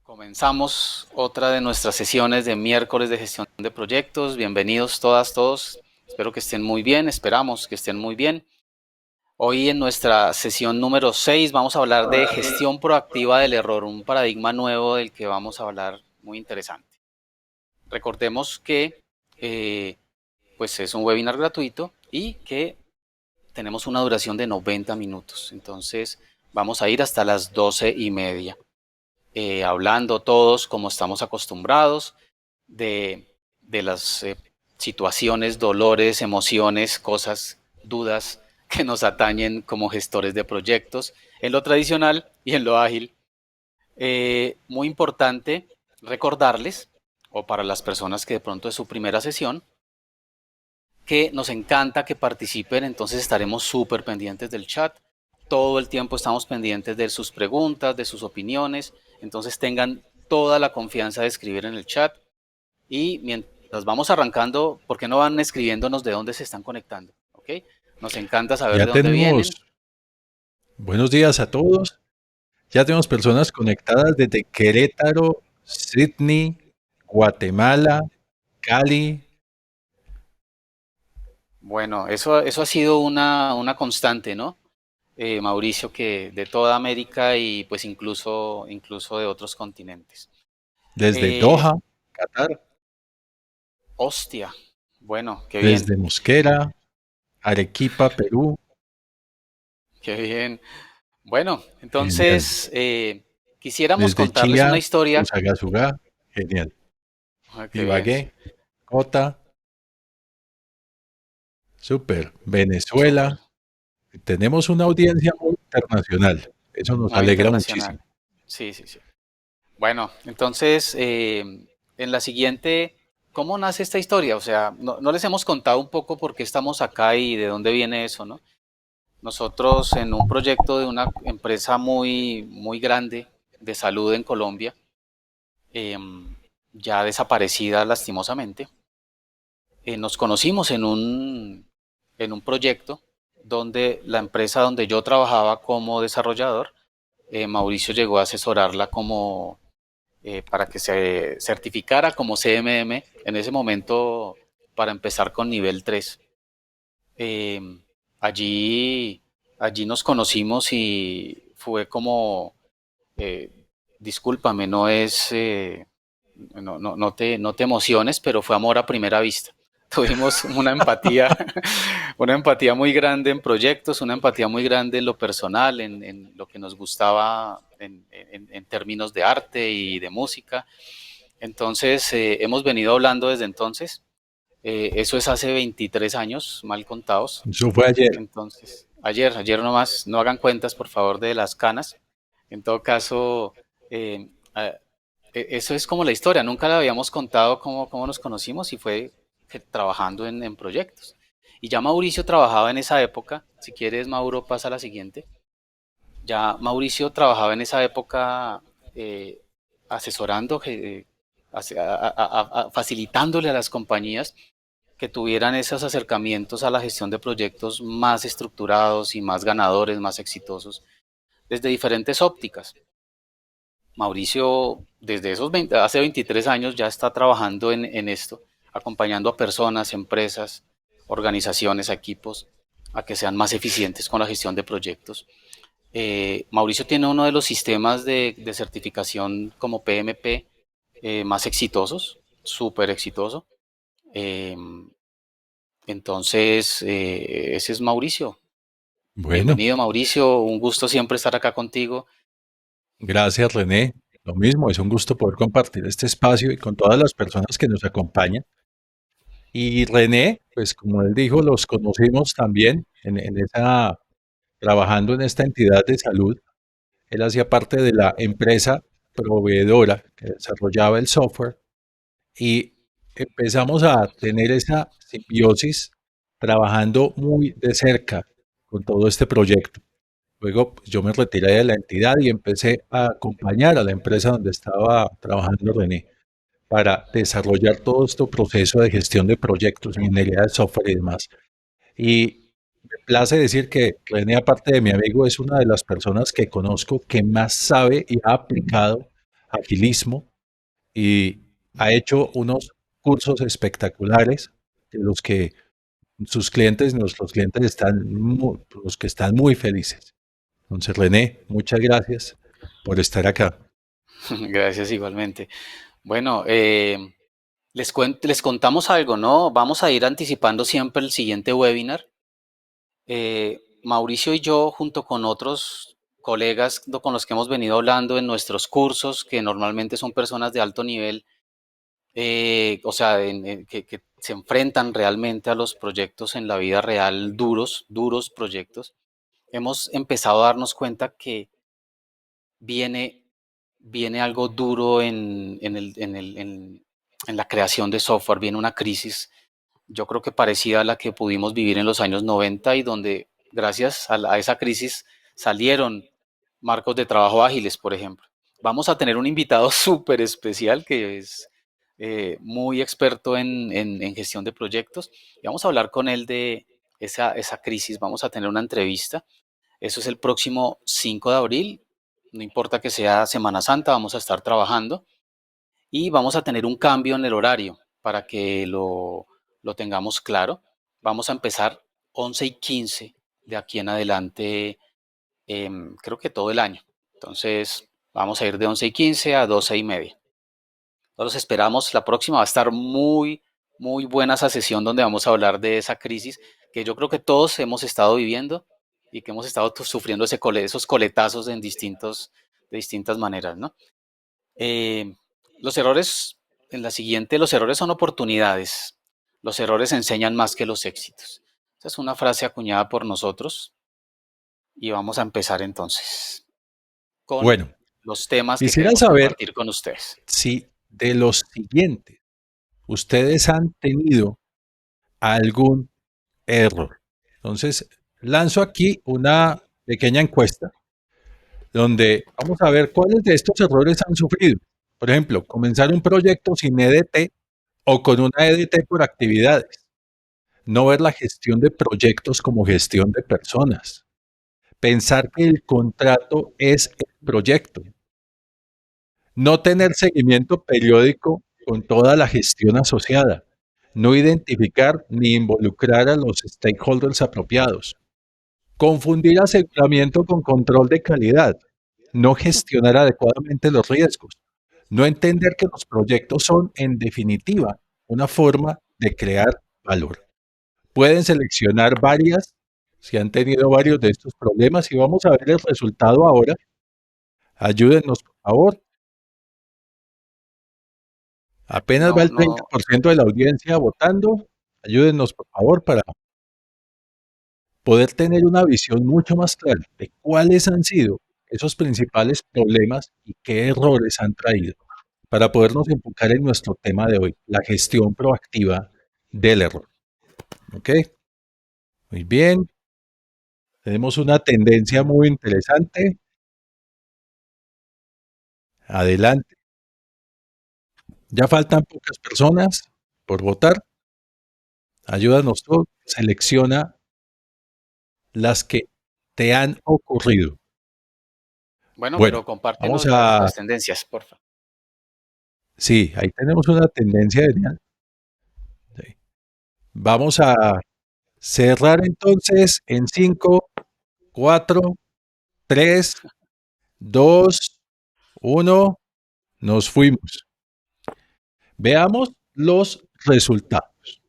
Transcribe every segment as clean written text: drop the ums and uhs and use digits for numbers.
Comenzamos otra de nuestras sesiones de miércoles de gestión de proyectos. Bienvenidos todas, todos. Espero que estén muy bien, esperamos que estén muy bien. Hoy en nuestra sesión número 6 vamos a hablar de gestión proactiva del error, un paradigma nuevo del que vamos a hablar muy interesante. Recordemos que pues es un webinar gratuito y que tenemos una duración de 90 minutos. Entonces vamos a ir hasta las 12:30. Hablando todos como estamos acostumbrados de, de las situaciones, dolores, emociones, cosas, dudas que nos atañen como gestores de proyectos en lo tradicional y en lo ágil. Muy importante recordarles, o para las personas que de pronto es su primera sesión, que nos encanta que participen, entonces estaremos súper pendientes del chat. Todo el tiempo estamos pendientes de sus preguntas, de sus opiniones, entonces tengan toda la confianza de escribir en el chat y mientras vamos arrancando, ¿por qué no van escribiéndonos de dónde se están conectando? ¿Ok? Nos encanta saber Ya de dónde vienen. tenemos, buenos días a todos. Ya tenemos personas conectadas desde Querétaro, Sydney, Guatemala, Cali. Bueno, eso ha sido una constante, ¿no? Mauricio, que de toda América y pues incluso de otros continentes. Desde Eh, Doha, Qatar, Hostia, bueno, qué bien, desde Mosquera, Arequipa, Perú. qué bien. Bueno, Genial. entonces quisiéramos Desde contarles Chía, una historia. Fusagasugá. Genial. Ah, qué bien, sí, Ibagué, Cota, súper. súper. Venezuela. Tenemos una audiencia muy internacional. Eso nos Muy alegra internacional. muchísimo. Sí, sí, sí. Bueno, entonces en la siguiente, ¿cómo nace esta historia? O sea, no les hemos contado un poco por qué estamos acá y de dónde viene eso, ¿no? Nosotros en un proyecto de una empresa muy grande de salud en Colombia, em, ya desaparecida lastimosamente, nos conocimos en un proyecto donde la empresa donde yo trabajaba como desarrollador, Mauricio llegó a asesorarla como para que se certificara como CMM en ese momento para empezar con nivel 3. Eh, allí, allí nos conocimos y fue como, eh, discúlpame, no te emociones, pero fue amor a primera vista. Tuvimos una empatía, una empatía muy grande en proyectos, una empatía muy grande en lo personal, en lo que nos gustaba en términos de arte y de música. Entonces, hemos venido hablando desde entonces. Eso es hace 23 años, mal contados. Eso fue ayer. Entonces, ayer nomás, no hagan cuentas, por favor, de las canas. En todo caso, eh, eso es como la historia. Nunca le habíamos contado cómo nos conocimos y fue trabajando en proyectos. Y ya Mauricio trabajaba en esa época. Si quieres, Mauro, pasa a la siguiente. Ya Mauricio trabajaba en esa época eh, asesorando, facilitándole a las compañías que tuvieran esos acercamientos a la gestión de proyectos más estructurados y más ganadores, más exitosos, desde diferentes ópticas. Mauricio, desde hace 23 años ya está trabajando en esto, acompañando a personas, empresas, organizaciones, a equipos, a que sean más eficientes con la gestión de proyectos. Mauricio tiene uno de los sistemas de certificación como PMP más exitosos, súper exitoso. Eh, entonces, ese es Mauricio. Bueno, Bienvenido, Mauricio. Un gusto siempre estar acá contigo. gracias, René. Lo mismo, es un gusto poder compartir este espacio y con todas las personas que nos acompañan. Y René, pues como él dijo, los conocimos también trabajando en esta entidad de salud. Él hacía parte de la empresa proveedora que desarrollaba el software y empezamos a tener esa simbiosis trabajando muy de cerca con todo este proyecto. Luego pues, yo me retiré de la entidad y empecé a acompañar a la empresa donde estaba trabajando René para desarrollar todo este proceso de gestión de proyectos, ingeniería de software y demás. Y me place decir que René, aparte de mi amigo, es una de las personas que conozco que más sabe y ha aplicado agilismo y ha hecho unos cursos espectaculares de los que sus clientes, nuestros clientes los que están muy felices. Entonces, René, muchas gracias por estar acá. Gracias igualmente. Bueno, les contamos algo, ¿no? Vamos a ir anticipando siempre el siguiente webinar. Mauricio y yo, junto con otros colegas con los que hemos venido hablando en nuestros cursos, que normalmente son personas de alto nivel, o sea, que se enfrentan realmente a los proyectos en la vida real, duros, duros proyectos, hemos empezado a darnos cuenta que viene, viene algo duro en la creación de software, viene una crisis, yo creo que parecida a la que pudimos vivir en los años 90 y donde gracias a esa crisis salieron marcos de trabajo ágiles, por ejemplo. Vamos a tener un invitado súper especial que es muy experto en gestión de proyectos y vamos a hablar con él de esa crisis, vamos a tener una entrevista. Eso es el próximo 5 de abril, no importa que sea Semana Santa, vamos a estar trabajando y vamos a tener un cambio en el horario para que lo tengamos claro. Vamos a empezar 11:15 de aquí en adelante, creo que todo el año. Entonces, vamos a ir de 11:15 a 12:30. Los esperamos. La próxima va a estar muy, muy buena esa sesión donde vamos a hablar de esa crisis que yo creo que todos hemos estado viviendo y que hemos estado sufriendo esos coletazos de distintas maneras, ¿no? Eh, los errores, en la siguiente, los errores son oportunidades. Los errores enseñan más que los éxitos. Esa es una frase acuñada por nosotros y vamos a empezar entonces con Bueno, los temas que quisiera queremos saber compartir con ustedes. si de los siguientes ustedes han tenido algún error. Entonces, lanzo aquí una pequeña encuesta donde vamos a ver cuáles de estos errores han sufrido. Por ejemplo, comenzar un proyecto sin EDT o con una EDT por actividades. No ver la gestión de proyectos como gestión de personas. Pensar que el contrato es el proyecto. No tener seguimiento periódico con toda la gestión asociada. No identificar ni involucrar a los stakeholders apropiados. Confundir aseguramiento con control de calidad. No gestionar adecuadamente los riesgos. No entender que los proyectos son, en definitiva, una forma de crear valor. Pueden seleccionar varias, si han tenido varios de estos problemas, y vamos a ver el resultado ahora. Ayúdennos, por favor. Apenas va No, el no, 30% de la audiencia votando. Ayúdennos, por favor, para poder tener una visión mucho más clara de cuáles han sido esos principales problemas y qué errores han traído para podernos enfocar en nuestro tema de hoy, la gestión proactiva del error. ¿Ok? Muy bien. Tenemos una tendencia muy interesante. Adelante. Ya faltan pocas personas por votar. Ayúdanos todos. Selecciona las que te han ocurrido. bueno, Bueno, pero vamos compártenos a... las tendencias, por favor. Sí, ahí tenemos una tendencia genial. Sí. Vamos a cerrar entonces en 5, 4, 3, 2, 1. Nos fuimos. Veamos los resultados.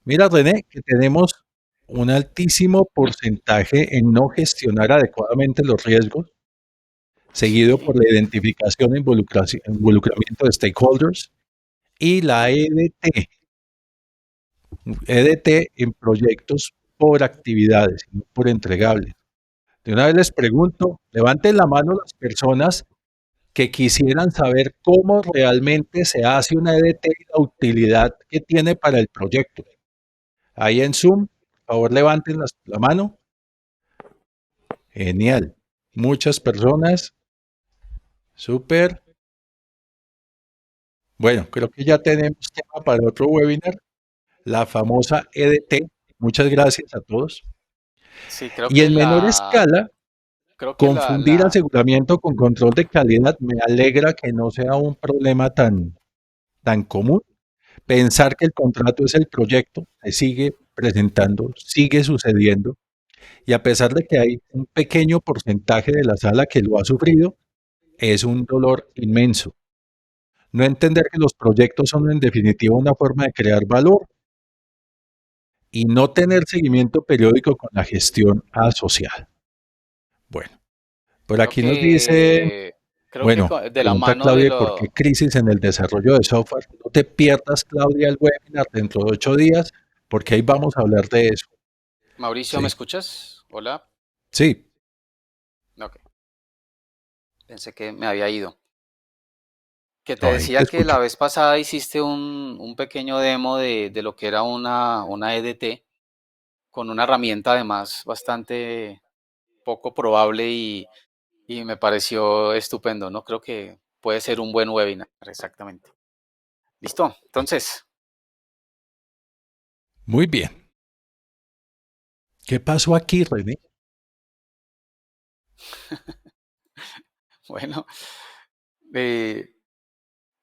Mira, René, que tenemos un altísimo porcentaje en no gestionar adecuadamente los riesgos, seguido Sí, por la identificación e involucramiento de stakeholders y la EDT en proyectos por actividades, no por entregables. De una vez les pregunto, levanten la mano las personas que quisieran saber cómo realmente se hace una EDT y la utilidad que tiene para el proyecto. Ahí en Zoom, por favor levanten la mano. Genial. Muchas personas. Súper. Bueno, creo que ya tenemos tema para otro webinar, la famosa EDT. Muchas gracias a todos. sí, creo Y que en menor escala, creo que Confundir aseguramiento con control de calidad me alegra que no sea un problema tan común. Pensar que el contrato es el proyecto se sigue presentando, sigue sucediendo, y a pesar de que hay un pequeño porcentaje de la sala que lo ha sufrido, es un dolor inmenso. No entender que los proyectos son en definitiva una forma de crear valor y no tener seguimiento periódico con la gestión asociada. Bueno, por creo aquí nos dice, que bueno, de la pregunta mano de Claudia, ¿por qué lo... crisis en el desarrollo de software? No te pierdas, Claudia, el webinar dentro de 8 días, porque ahí vamos a hablar de eso. Mauricio, ¿me Sí, escuchas? Hola. sí, Ok, pensé que me había ido. Que te no, ahí te decía que escucho. la vez pasada hiciste un pequeño demo de lo que era una EDT con una herramienta además bastante poco probable y me pareció estupendo, ¿no? Creo que puede ser un buen webinar, exactamente. ¿Listo? Entonces, Muy bien. ¿Qué pasó aquí, René? bueno, eh,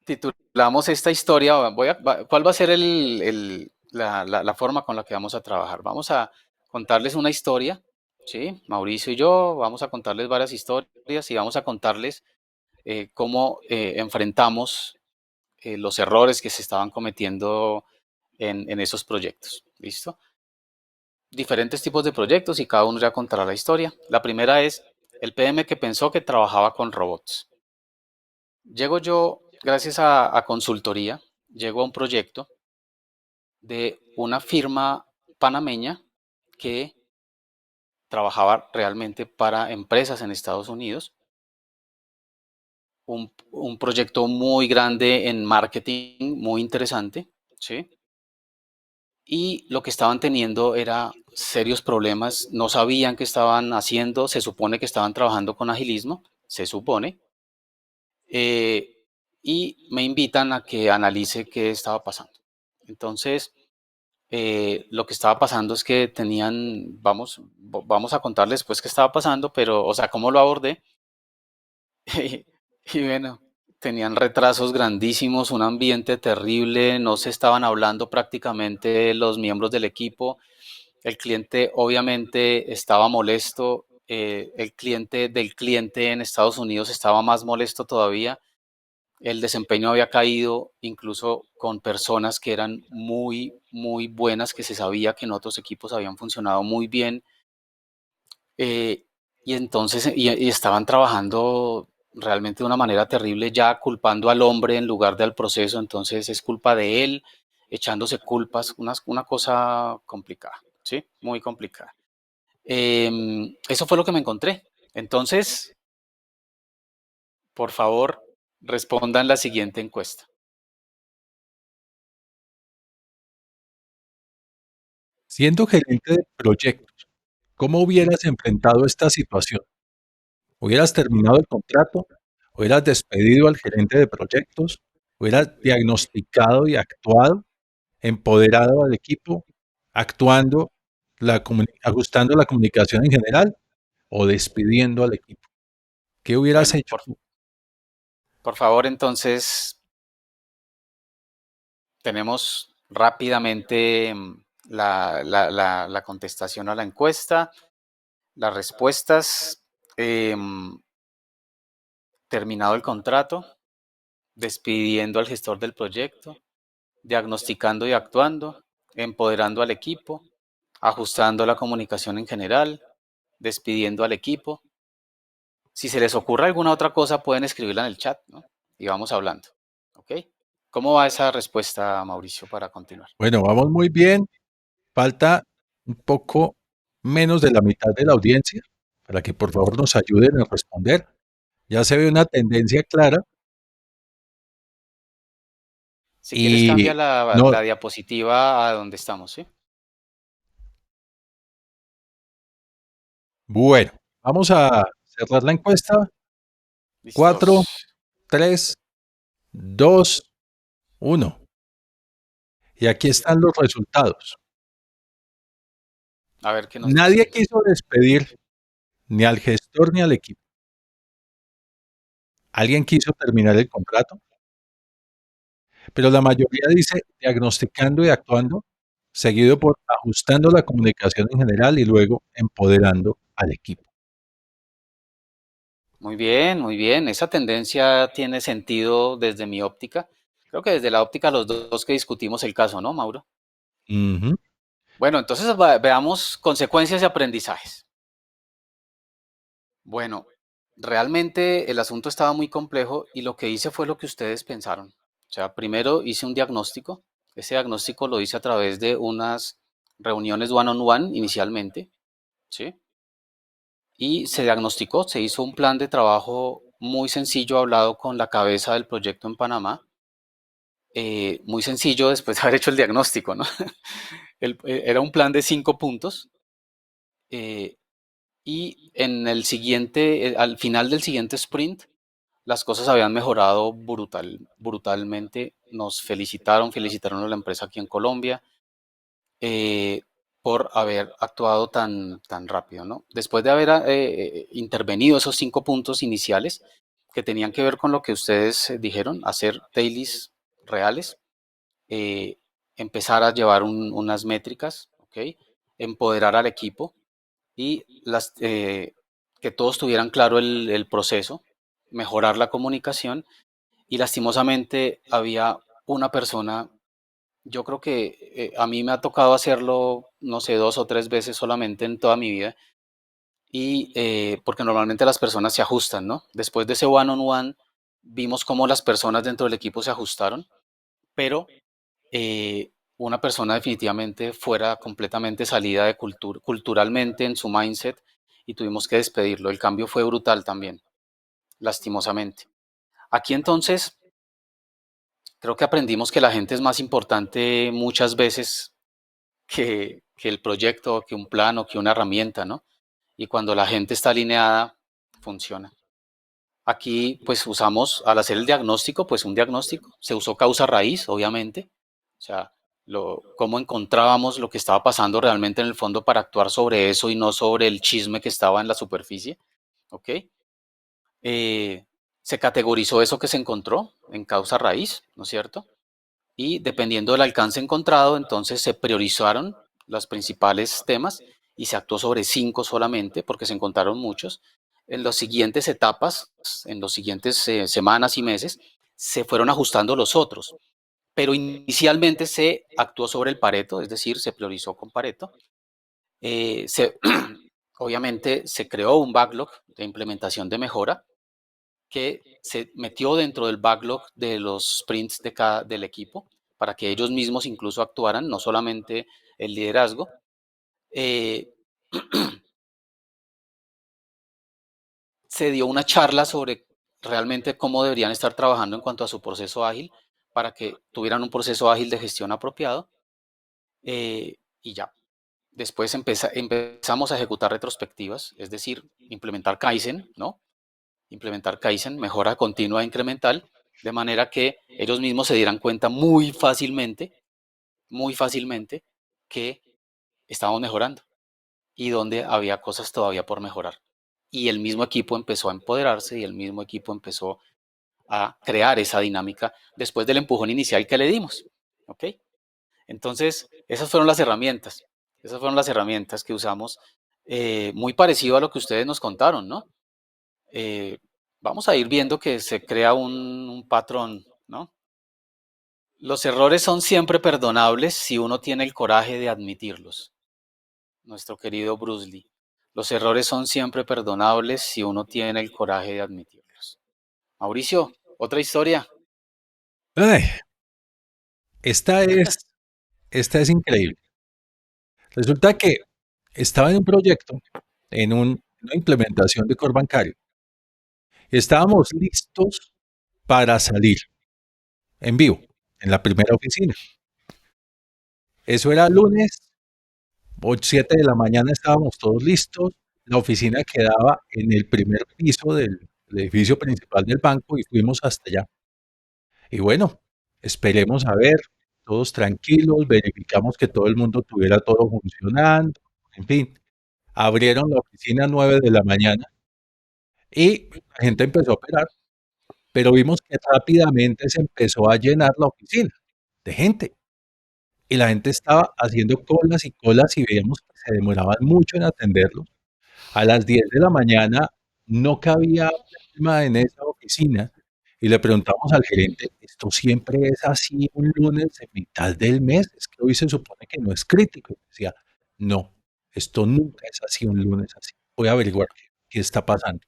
titulamos esta historia, ¿cuál va a ser la forma con la que vamos a trabajar? Vamos a contarles una historia, ¿sí? Mauricio y yo vamos a contarles varias historias y vamos a contarles cómo enfrentamos los errores que se estaban cometiendo en esos proyectos. ¿Listo? Diferentes tipos de proyectos y cada uno ya contará la historia. La primera es el PM que pensó que trabajaba con robots. Llego yo, gracias a consultoría, llego a un proyecto de una firma panameña que trabajaba realmente para empresas en Estados Unidos, un proyecto muy grande en marketing, muy interesante, ¿sí? Y lo que estaban teniendo era serios problemas, no sabían qué estaban haciendo, se supone que estaban trabajando con agilismo, se supone, eh, y me invitan a que analice qué estaba pasando. Entonces, lo que estaba pasando es que tenían, vamos a contarles pues qué estaba pasando, pero, o sea, cómo lo abordé. Y bueno, tenían retrasos grandísimos, un ambiente terrible, no se estaban hablando prácticamente los miembros del equipo. El cliente obviamente estaba molesto, el cliente del cliente en Estados Unidos estaba más molesto todavía. El desempeño había caído incluso con personas que eran muy, muy buenas, que se sabía que en otros equipos habían funcionado muy bien. eh, y entonces, y estaban trabajando realmente de una manera terrible, ya culpando al hombre en lugar del proceso. Entonces es culpa de él, echándose culpas, una cosa complicada, ¿sí? Muy complicada. Eso fue lo que me encontré. Entonces, por favor, respondan la siguiente encuesta. Siendo gerente de proyectos, ¿cómo hubieras enfrentado esta situación? ¿Hubieras terminado el contrato? ¿Hubieras despedido al gerente de proyectos? ¿Hubieras diagnosticado y actuado, empoderado al equipo, actuando, ajustando la comunicación en general o despidiendo al equipo? ¿Qué hubieras Bueno, hecho tú? por favor, entonces tenemos rápidamente la contestación a la encuesta, las respuestas, em, terminado el contrato, despidiendo al gestor del proyecto, diagnosticando y actuando, empoderando al equipo, ajustando la comunicación en general, despidiendo al equipo. Si se les ocurre alguna otra cosa, pueden escribirla en el chat, ¿no? Y vamos hablando. ¿Ok? ¿Cómo va esa respuesta, Mauricio, para continuar? Bueno, vamos muy bien. Falta un poco menos de la mitad de la audiencia para que por favor nos ayuden a responder. Ya se ve una tendencia clara Si quieres, cambia y no, la diapositiva a donde estamos, ¿sí? bueno, vamos a cerrar la encuesta. 4, Listos. 3, 2, 1. Y aquí están los resultados. A ver qué nos Nadie dicen. quiso despedir, ni al gestor ni al equipo. Alguien quiso terminar el contrato, pero la mayoría dice diagnosticando y actuando, seguido por ajustando la comunicación en general y luego empoderando al equipo. Muy bien, muy bien. Esa tendencia tiene sentido desde mi óptica. Creo que desde la óptica los dos que discutimos el caso, ¿no, Mauro? Ujú. Bueno, entonces veamos consecuencias y aprendizajes. Bueno, realmente el asunto estaba muy complejo y lo que hice fue lo que ustedes pensaron. O sea, primero hice un diagnóstico. Ese diagnóstico lo hice a través de unas reuniones one-on-one inicialmente, ¿sí? Y se diagnosticó, se hizo un plan de trabajo muy sencillo hablado con la cabeza del proyecto en Panamá. Muy sencillo después de haber hecho el diagnóstico, ¿no? Era un plan de 5 puntos. eh, y en el siguiente, al final del siguiente sprint, las cosas habían mejorado brutalmente. Nos felicitaron a la empresa aquí en Colombia eh, por haber actuado tan rápido, ¿no? Después de haber intervenido esos 5 puntos iniciales que tenían que ver con lo que ustedes dijeron, hacer dailies reales, eh, empezar a llevar unas métricas, ¿ok? Empoderar al equipo y que todos tuvieran claro el proceso, mejorar la comunicación y lastimosamente había una persona, yo creo que a mí me ha tocado hacerlo, no sé, 2 o 3 veces solamente en toda mi vida y porque normalmente las personas se ajustan, ¿no? Después de ese one-on-one vimos cómo las personas dentro del equipo se ajustaron, pero una persona definitivamente fuera completamente salida de culturalmente en su mindset y tuvimos que despedirlo. El cambio fue brutal también, lastimosamente. Aquí entonces creo que aprendimos que la gente es más importante muchas veces que el proyecto, que un plan o que una herramienta, ¿no? Y cuando la gente está alineada, funciona. Aquí, pues usamos, al hacer el diagnóstico, pues un diagnóstico. Se usó causa raíz, obviamente. O sea, cómo encontrábamos lo que estaba pasando realmente en el fondo para actuar sobre eso y no sobre el chisme que estaba en la superficie. ¿Ok? Se categorizó eso que se encontró en causa raíz, ¿no es cierto? Y dependiendo del alcance encontrado, entonces se priorizaron los principales temas y se actuó sobre 5 solamente porque se encontraron muchos. En las siguientes etapas, en los siguientes semanas y meses, se fueron ajustando los otros, pero inicialmente se actuó sobre el Pareto, es decir, se priorizó con Pareto. Eh, se, obviamente se creó un backlog de implementación de mejora que se metió dentro del backlog de los sprints del equipo para que ellos mismos incluso actuaran, no solamente el liderazgo. Eh, Se dio una charla sobre realmente cómo deberían estar trabajando en cuanto a su proceso ágil para que tuvieran un proceso ágil de gestión apropiado y ya. Después empezamos a ejecutar retrospectivas, es decir, implementar Kaizen, ¿no? Implementar Kaizen, mejora continua e incremental, de manera que ellos mismos se dieran cuenta muy fácilmente, que estábamos mejorando y donde había cosas todavía por mejorar. Y el mismo equipo empezó a empoderarse y el mismo equipo empezó a crear esa dinámica después del empujón inicial que le dimos. ¿Ok? Entonces, esas fueron las herramientas. Esas fueron las herramientas que usamos, muy parecido a lo que ustedes nos contaron, ¿no? Eh, Vamos a ir viendo que se crea un patrón, ¿no? Los errores son siempre perdonables si uno tiene el coraje de admitirlos. Nuestro querido Bruce Lee. Los errores son siempre perdonables si uno tiene el coraje de admitirlos. Mauricio, otra historia. Ay, esta es, esta es increíble. Resulta que estaba en un proyecto, una implementación de core bancario. Estábamos listos para salir en vivo, en la primera oficina. Eso era lunes, 8, 7 de la mañana estábamos todos listos. La oficina quedaba en el primer piso del edificio principal del banco y fuimos hasta allá. Y bueno, esperemos a ver, todos tranquilos, verificamos que todo el mundo tuviera todo funcionando, en fin. Abrieron la oficina a 9 de la mañana y la gente empezó a operar, pero vimos que rápidamente se empezó a llenar la oficina de gente. Y la gente estaba haciendo colas y colas y veíamos que se demoraban mucho en atenderlos. A las 10 de la mañana no cabía alma en esa oficina y le preguntamos al gerente, ¿esto siempre es así un lunes en mitad del mes? Es que hoy se supone que no es crítico. Y decía, no, esto nunca es así un lunes así. Voy a averiguar qué está pasando.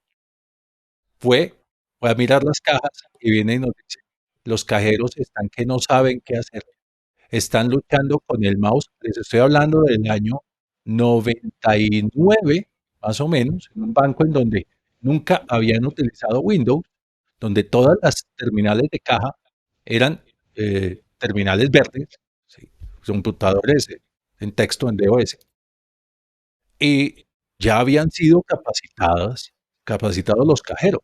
Fue, fue a mirar las cajas y viene y nos dice, los cajeros están que no saben qué hacer. Están luchando con el mouse. Les estoy hablando del año 99, más o menos, en un banco en donde nunca habían utilizado Windows, donde todas las terminales de caja eran terminales verdes, ¿sí? Computadores en texto en DOS, y ya habían sido capacitados los cajeros.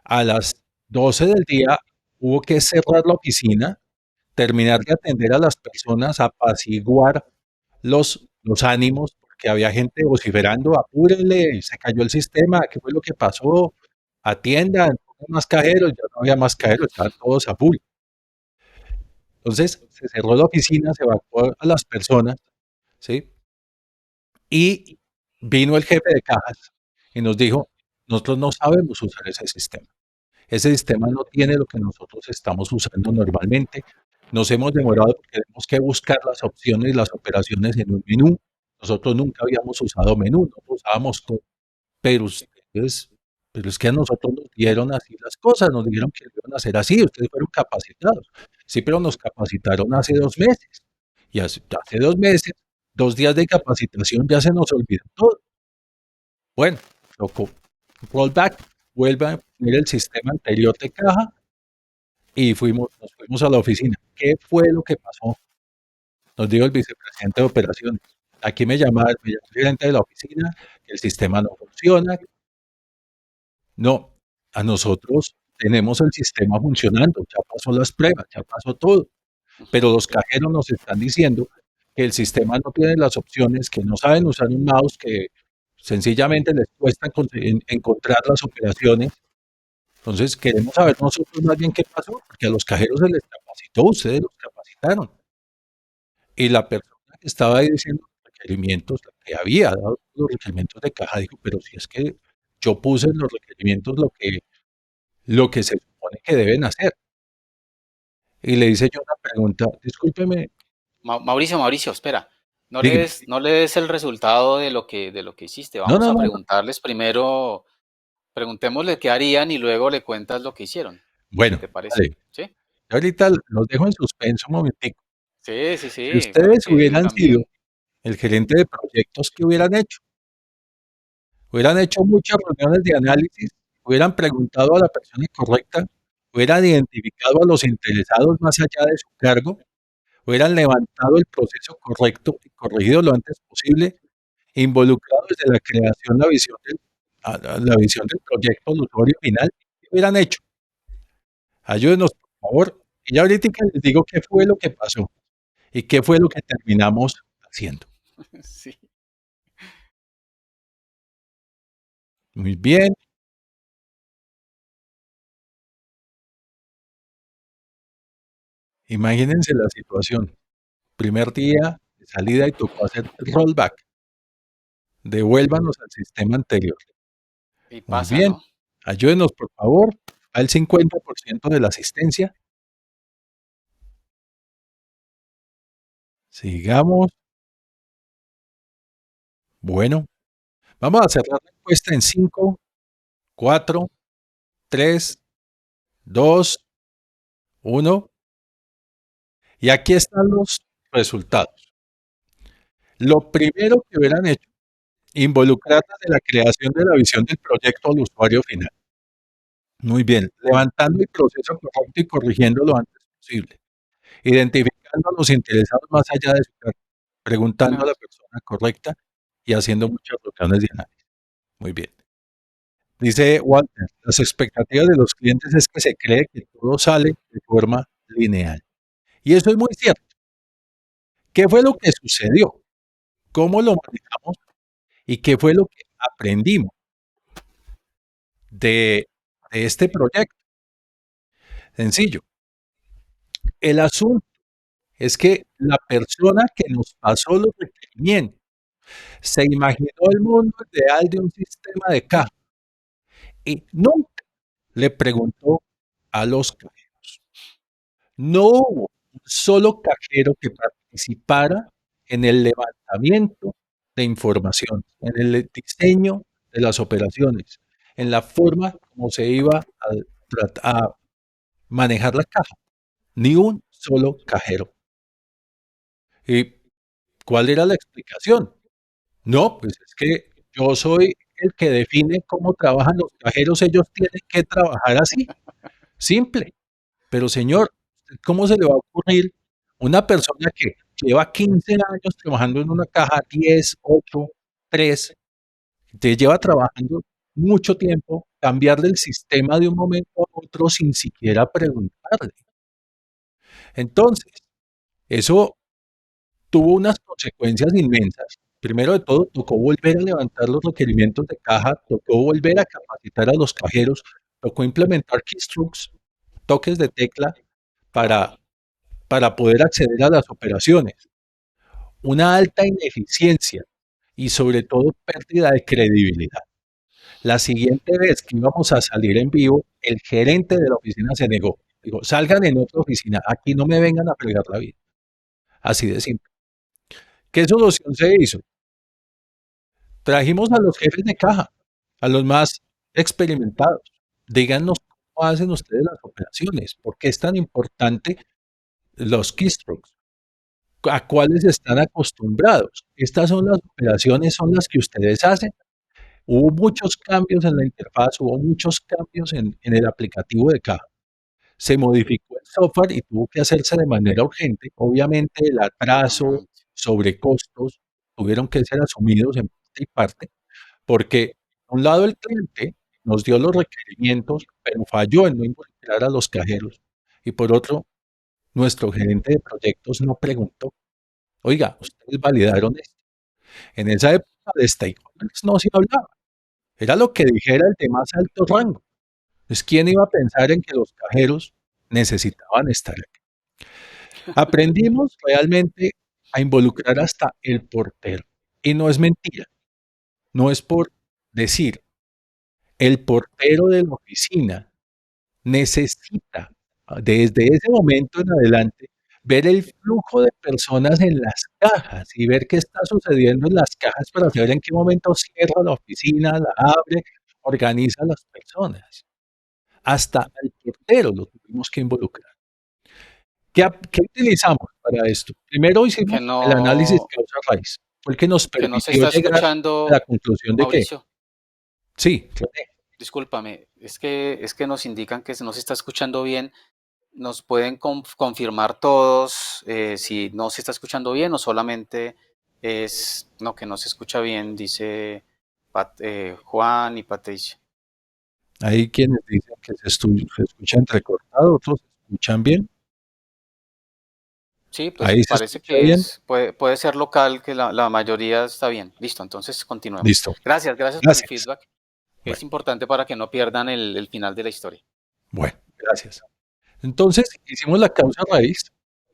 A las 12 del día hubo que cerrar la oficina, terminar de atender a las personas, apaciguar los ánimos, porque había gente vociferando, apúrenle, se cayó el sistema, ¿qué fue lo que pasó? Atiendan, pongan más cajeros, ya no había más cajeros, estaban todos a full. Entonces se cerró la oficina, se evacuó a las personas, ¿sí? Y vino el jefe de cajas y nos dijo, nosotros no sabemos usar ese sistema. Ese sistema no tiene lo que nosotros estamos usando normalmente. Nos hemos demorado porque tenemos que buscar las opciones y las operaciones en un menú. Nosotros nunca habíamos usado menú, no usábamos todo. Pero ustedes, pero es que a nosotros nos dieron así las cosas, nos dijeron que lo iban a hacer así, ustedes fueron capacitados. Sí, pero nos capacitaron hace 2 meses. Y hace 2 meses, 2 días de capacitación, ya se nos olvidó todo. Bueno, tocó rollback, vuelve a poner el sistema anterior de caja y nos fuimos a la oficina. ¿Qué fue lo que pasó? Nos dijo el vicepresidente de operaciones. Aquí me llamó el gerente de la oficina, que el sistema no funciona. No, a nosotros tenemos el sistema funcionando, ya pasó las pruebas, ya pasó todo, pero los cajeros nos están diciendo que el sistema no tiene las opciones, que no saben usar un mouse, que sencillamente les cuesta encontrar las operaciones. Entonces, queremos saber nosotros más bien qué pasó, porque a los cajeros se les capacitó, ustedes los capacitaron. Y la persona que estaba ahí diciendo los requerimientos, la que había dado los requerimientos de caja, dijo, pero si es que yo puse en los requerimientos lo que se supone que deben hacer. Y le hice yo una pregunta, discúlpeme, Mauricio, Mauricio, espera. dígame. No le des el resultado de lo que hiciste. No, Vamos no, a no, no. preguntarles primero, preguntémosle qué harían y luego le cuentas lo que hicieron. ¿Qué Bueno, te parece? vale. ¿Sí? Ahorita los dejo en suspenso un momentico. Sí, sí, Si sí, para ustedes que hubieran sido también. el gerente de proyectos, ¿qué hubieran hecho? Hubieran hecho muchas reuniones de análisis, hubieran preguntado a la persona correcta, hubieran identificado a los interesados más allá de su cargo, hubieran levantado el proceso correcto y corregido lo antes posible, involucrado desde la creación, la visión del proyecto al usuario final, ¿qué hubieran hecho? Ayúdenos, por favor. Y ya ahorita les digo qué fue lo que pasó y qué fue lo que terminamos haciendo. Sí. Muy bien, imagínense la situación. Primer día de salida y tocó hacer el rollback. Devuélvanos al sistema anterior. Y Muy pasa, bien, ¿no? ayúdenos, por favor, al 50% de la asistencia. Sigamos. Bueno, vamos a cerrar la encuesta en 5, 4, 3, 2, 1. Y aquí están los resultados. Lo primero que hubieran hecho, involucrar desde la creación de la visión del proyecto al usuario final. Muy bien, levantando el proceso correcto y corrigiendo lo antes posible. Identificando a los interesados más allá de su cargo, preguntando a Ah, la persona correcta y haciendo muchas reuniones de análisis. Muy bien. Dice Walter, las expectativas de los clientes es que se cree que todo sale de forma lineal. Y eso es muy cierto. ¿Qué fue lo que sucedió? ¿Cómo lo manejamos? ¿Y qué fue lo que aprendimos de este proyecto? Sencillo. El asunto es que la persona que nos pasó los requerimientos se imaginó el mundo ideal de un sistema de caja y nunca le preguntó a los cajeros. No hubo un solo cajero que participara en el levantamiento de información, en el diseño de las operaciones, en la forma como se iba a manejar la caja. Ni un solo cajero. ¿Y cuál era la explicación? No, pues es que yo soy el que define cómo trabajan los cajeros, ellos tienen que trabajar así, simple. Pero señor, ¿cómo se le va a ocurrir una persona que lleva 15 años trabajando en una caja, 10, 8, 3, te lleva trabajando mucho tiempo, cambiarle el sistema de un momento a otro sin siquiera preguntarle? Entonces, eso tuvo unas consecuencias inmensas. Primero de todo, tocó volver a levantar los requerimientos de caja, tocó volver a capacitar a los cajeros, tocó implementar keystrokes, toques de tecla para, para poder acceder a las operaciones. Una alta ineficiencia y sobre todo pérdida de credibilidad. La siguiente vez que íbamos a salir en vivo, el gerente de la oficina se negó. Digo, salgan en otra oficina, aquí no me vengan a fregar la vida. Así de simple. ¿Qué solución se hizo? Trajimos a los jefes de caja, a los más experimentados. Díganos cómo hacen ustedes las operaciones, por qué es tan importante los keystrokes, a cuáles están acostumbrados. Estas son las operaciones, son las que ustedes hacen. Hubo muchos cambios en la interfaz, hubo muchos cambios en el aplicativo de caja. Se modificó el software y tuvo que hacerse de manera urgente. Obviamente el atraso, Obviamente. sobrecostos, tuvieron que ser asumidos en parte y parte, porque por un lado el cliente nos dio los requerimientos, pero falló en no involucrar a los cajeros. Y por otro, nuestro gerente de proyectos no preguntó, oiga, ¿ustedes validaron esto? En esa época de stakeholders no se hablaba. Era lo que dijera el de más alto rango. Pues, ¿quién iba a pensar en que los cajeros necesitaban estar aquí? Aprendimos realmente a involucrar hasta el portero. Y no es mentira, no es por decir, el portero de la oficina necesita, desde ese momento en adelante, ver el flujo de personas en las cajas y ver qué está sucediendo en las cajas para saber en qué momento cierra la oficina, la abre, organiza a las personas. Hasta al portero lo tuvimos que involucrar. ¿Qué utilizamos para esto? Primero Que hicimos el análisis no, causa-raíz, fue el que nos que no se permitió está llegar a la escuchando, conclusión de que Mauricio. sí, claro. Discúlpame, es que nos indican que no se está escuchando bien. ¿Nos pueden confirmar todos si no se está escuchando bien o solamente es no que no se escucha bien? Dice Juan y Patricia. Hay quienes dicen que se escucha entrecortado, otros se escuchan bien. Sí, pues Ahí se parece escucha que bien. puede ser local, que la mayoría está bien. Listo, entonces continuemos. Listo. Gracias por el Gracias. feedback, que es Bueno, importante para que no pierdan el final de la historia. bueno, gracias. Entonces, hicimos la causa raíz,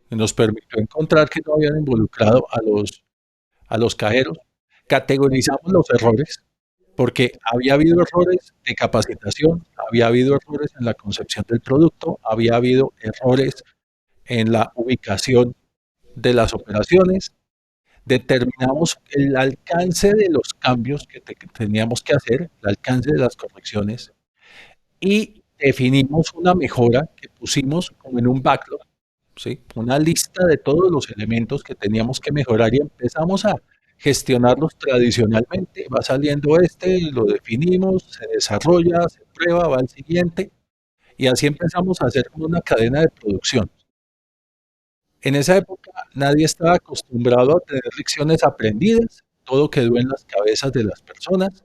que nos permitió encontrar que no habían involucrado a los cajeros. Categorizamos los errores, porque había habido errores de capacitación, había habido errores en la concepción del producto, había habido errores en la ubicación de las operaciones. Determinamos el alcance de los cambios que teníamos que hacer, el alcance de las correcciones, y definimos una mejora que pusimos como en un backlog, ¿sí? Una lista de todos los elementos que teníamos que mejorar y empezamos a gestionarlos tradicionalmente. Va saliendo este, lo definimos, se desarrolla, se prueba, va al siguiente y así empezamos a hacer como una cadena de producción. En esa época nadie estaba acostumbrado a tener lecciones aprendidas, todo quedó en las cabezas de las personas,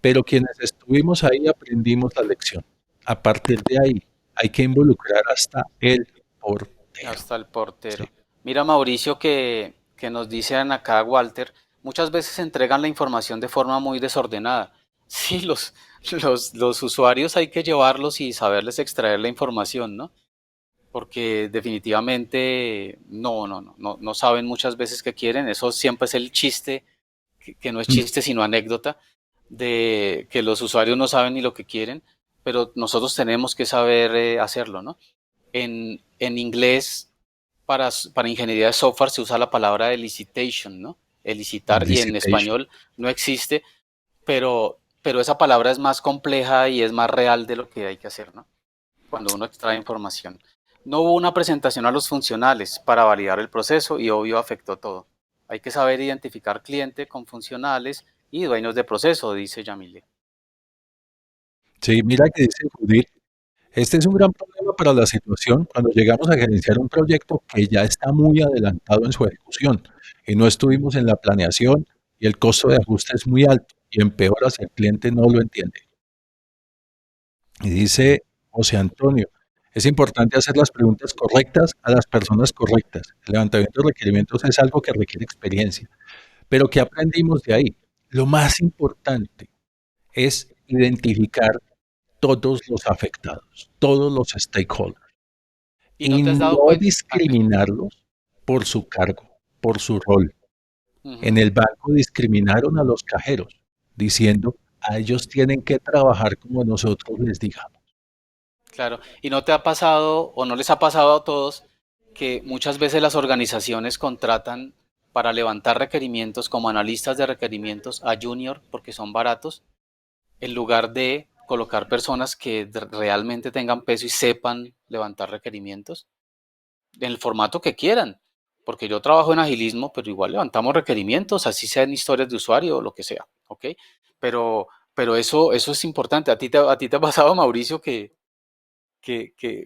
pero quienes estuvimos ahí aprendimos la lección. A partir de ahí hay que involucrar hasta el portero. Hasta el ¿Sí? portero. Mira, Mauricio, que nos dicen acá, Walter. muchas veces entregan la información de forma muy desordenada. Sí, los usuarios hay que llevarlos y saberles extraer la información, ¿no? Porque definitivamente no saben muchas veces qué quieren. Eso siempre es el chiste, que no es Mm. chiste sino anécdota, de que los usuarios no saben ni lo que quieren, pero nosotros tenemos que saber hacerlo, ¿no? En inglés, para ingeniería de software se usa la palabra elicitation, ¿no? Elicitar, y en Elicitation. español no existe, pero esa palabra es más compleja y es más real de lo que hay que hacer, ¿no? Cuando uno extrae información. No hubo una presentación a los funcionales para validar el proceso y obvio afectó todo. Hay que saber identificar cliente con funcionales y dueños de proceso, dice Yamile. Sí, mira que dice Judith, este es un gran problema para la situación cuando llegamos a gerenciar un proyecto que ya está muy adelantado en su ejecución y no estuvimos en la planeación y el costo de ajuste es muy alto y empeora si el cliente no lo entiende. Y dice José Antonio, es importante hacer las preguntas correctas a las personas correctas. El levantamiento de requerimientos es algo que requiere experiencia, pero ¿qué aprendimos de ahí? Lo más importante es identificar todos los afectados, todos los stakeholders, ¿Y no y te has dado no cuenta? discriminarlos por su cargo, por su rol. En Ujú, el banco discriminaron a los cajeros, diciendo, a ellos tienen que trabajar como nosotros les digamos. claro. ¿Y no te ha pasado o no les ha pasado a todos que muchas veces las organizaciones contratan para levantar requerimientos como analistas de requerimientos a junior porque son baratos, en lugar de colocar personas que realmente tengan peso y sepan levantar requerimientos en el formato que quieran? Porque yo trabajo en agilismo, pero igual levantamos requerimientos, así sean historias de usuario o lo que sea, ¿ok? Pero eso es importante. ¿A ti te ha pasado, Mauricio, que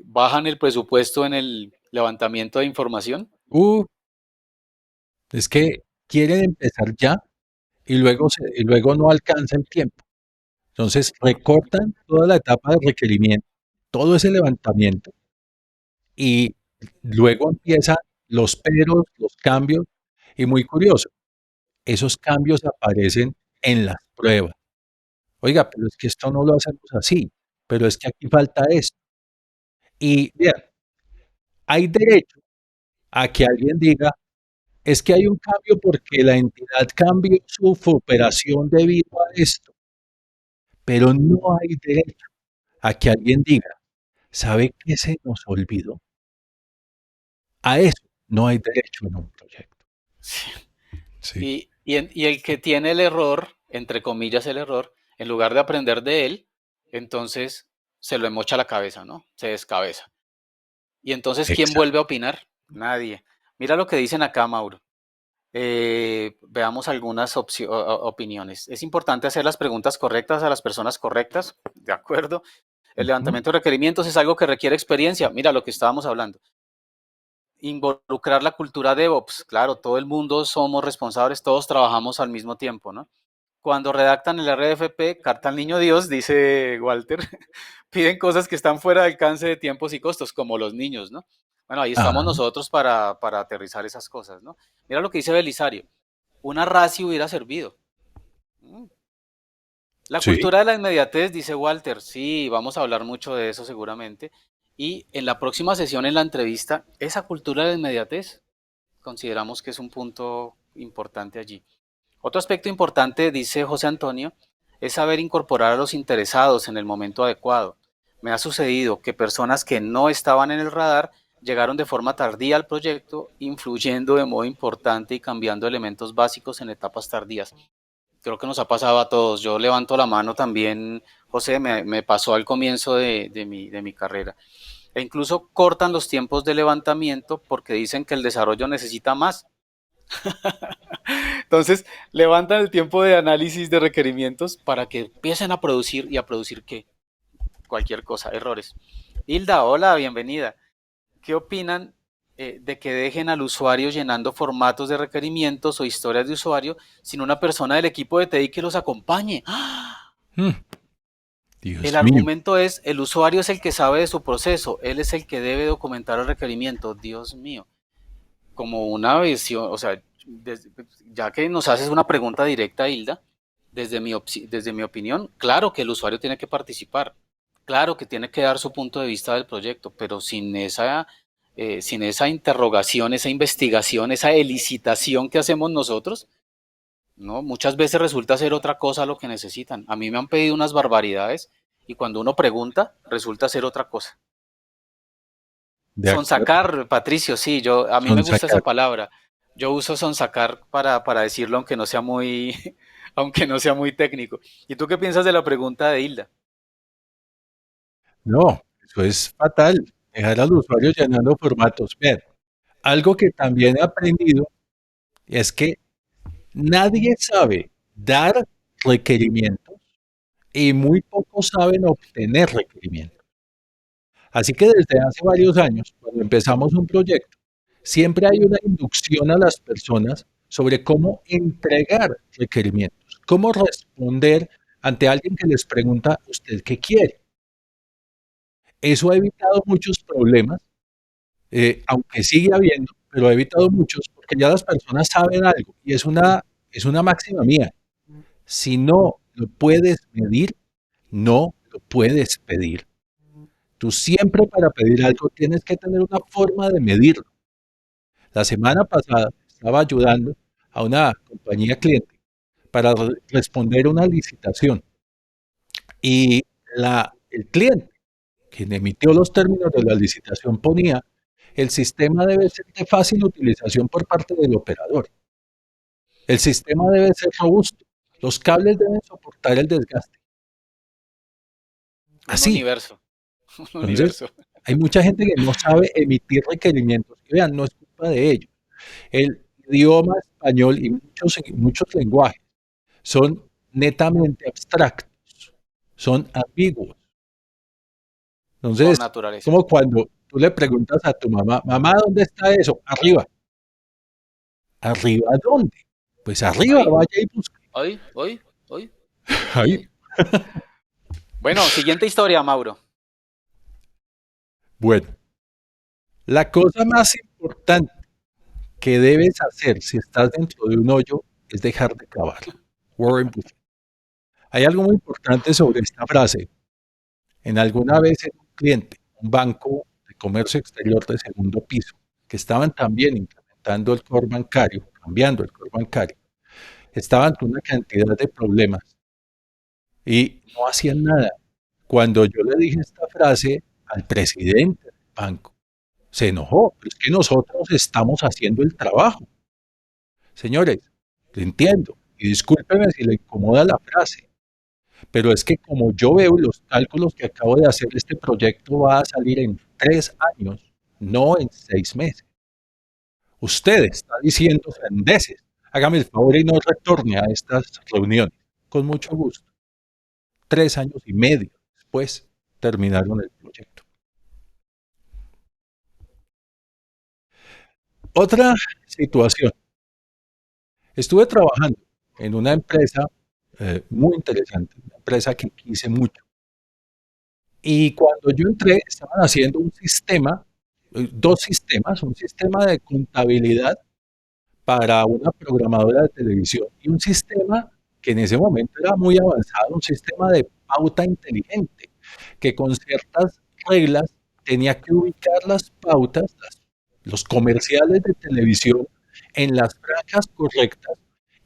bajan el presupuesto en el levantamiento de información? Uh, es que quieren empezar ya y luego no alcanza el tiempo. Entonces recortan toda la etapa de requerimiento, todo ese levantamiento y luego empiezan los peros, los cambios y muy curioso, esos cambios aparecen en las pruebas. Oiga, pero es que esto no lo hacemos así, pero es que aquí falta esto. Y bien, hay derecho a que alguien diga, es que hay un cambio porque la entidad cambió su operación debido a esto, pero no hay derecho a que alguien diga, ¿sabe qué se nos olvidó? A eso no hay derecho en un proyecto. Sí, Y el que tiene el error, entre comillas el error, en lugar de aprender de él, entonces se lo emocha la cabeza, ¿no? Se descabeza. Y entonces, ¿quién exacto. vuelve a opinar? Nadie. Mira lo que dicen acá, Mauro. Veamos algunas opiniones. Es importante hacer las preguntas correctas a las personas correctas, ¿de acuerdo? El Ujú. levantamiento de requerimientos es algo que requiere experiencia. Mira lo que estábamos hablando. Involucrar la cultura DevOps. Claro, todo el mundo somos responsables, todos trabajamos al mismo tiempo, ¿no? Cuando redactan el RFP, carta al niño Dios, dice Walter, piden cosas que están fuera de alcance de tiempos y costos, como los niños, ¿no? Bueno, ahí estamos Ah, nosotros para aterrizar esas cosas, ¿no? Mira lo que dice Belisario. Una RACI hubiera servido. Mm. La sí, cultura de la inmediatez, dice Walter. Sí, vamos a hablar mucho de eso seguramente. Y en la próxima sesión, en la entrevista, esa cultura de la inmediatez consideramos que es un punto importante allí. Otro aspecto importante, dice José Antonio, es saber incorporar a los interesados en el momento adecuado. Me ha sucedido que personas que no estaban en el radar llegaron de forma tardía al proyecto, influyendo de modo importante y cambiando elementos básicos en etapas tardías. Creo que nos ha pasado a todos. Yo levanto la mano también, José, me pasó al comienzo de mi carrera. E incluso cortan los tiempos de levantamiento porque dicen que el desarrollo necesita más. Entonces, levantan el tiempo de análisis de requerimientos para que empiecen a producir. ¿Y a producir qué? Cualquier cosa, errores. Hilda, hola, bienvenida. ¿Qué opinan de que dejen al usuario llenando formatos de requerimientos o historias de usuario sin una persona del equipo de TI que los acompañe? ¡Ah! mm, El Dios mío. argumento es, el usuario es el que sabe de su proceso, él es el que debe documentar el requerimiento. Dios mío, como una visión, o sea, Ya que nos haces una pregunta directa, Hilda, desde mi opinión, claro que el usuario tiene que participar, claro que tiene que dar su punto de vista del proyecto, pero sin esa interrogación, esa investigación, esa elicitación que hacemos nosotros, ¿no? Muchas veces resulta ser otra cosa lo que necesitan. A mí me han pedido unas barbaridades y cuando uno pregunta, resulta ser otra cosa. De acuerdo, Sonsacar, Patricio, sí, a mí me son gusta sacar. esa palabra. Yo uso sonsacar para decirlo aunque no sea muy, aunque no sea muy técnico. ¿Y tú qué piensas de la pregunta de Hilda? No, eso es fatal. Dejar al usuario llenando formatos. Vean, algo que también he aprendido es que nadie sabe dar requerimientos y muy pocos saben obtener requerimientos. Así que desde hace varios años, cuando empezamos un proyecto, siempre hay una inducción a las personas sobre cómo entregar requerimientos, cómo responder ante alguien que les pregunta, ¿usted qué quiere? Eso ha evitado muchos problemas, aunque sigue habiendo, pero ha evitado muchos porque ya las personas saben algo y es una máxima mía. Si no lo puedes medir, no lo puedes pedir. Tú siempre para pedir algo tienes que tener una forma de medirlo. La semana pasada estaba ayudando a una compañía cliente para responder una licitación y el cliente, quien emitió los términos de la licitación, ponía el sistema debe ser de fácil utilización por parte del operador. El sistema debe ser robusto. Los cables deben soportar el desgaste. Un Así. universo, un Entonces, universo. hay mucha gente que no sabe emitir requerimientos. Y vean, no es culpa de ellos. El idioma español y muchos lenguajes son netamente abstractos, son ambiguos. Por Entonces, naturaleza. como cuando tú le preguntas a tu mamá, mamá, ¿dónde está eso? Arriba. ¿Arriba dónde? Pues arriba, Ahí, vaya y busque. hoy, hoy, hoy, ahí, Ahí. ahí. Bueno, siguiente historia, Mauro. Bueno, la cosa más importante que debes hacer si estás dentro de un hoyo es dejar de cavar. Warren Buffett. Hay algo muy importante sobre esta frase. En alguna vez en un cliente, un banco de comercio exterior de segundo piso, que estaban también implementando el core bancario, cambiando el core bancario, estaban con una cantidad de problemas y no hacían nada. Cuando yo le dije esta frase al presidente del banco, se enojó, pero es que nosotros estamos haciendo el trabajo. Señores, lo entiendo y discúlpeme si le incomoda la frase, pero es que como yo veo los cálculos que acabo de hacer, este proyecto va a salir en 3 años, no en 6 meses. Usted está diciendo sandeces. Hágame el favor y no retorne a estas reuniones. Con mucho gusto. 3 años y medio después terminaron el proyecto. Otra situación. Estuve trabajando en una empresa muy interesante, una empresa que quise mucho. Y cuando yo entré, estaban haciendo un sistema, dos sistemas, un sistema de contabilidad para una programadora de televisión y un sistema que en ese momento era muy avanzado, un sistema de pauta inteligente, que con ciertas reglas tenía que ubicar las pautas, los comerciales de televisión en las franjas correctas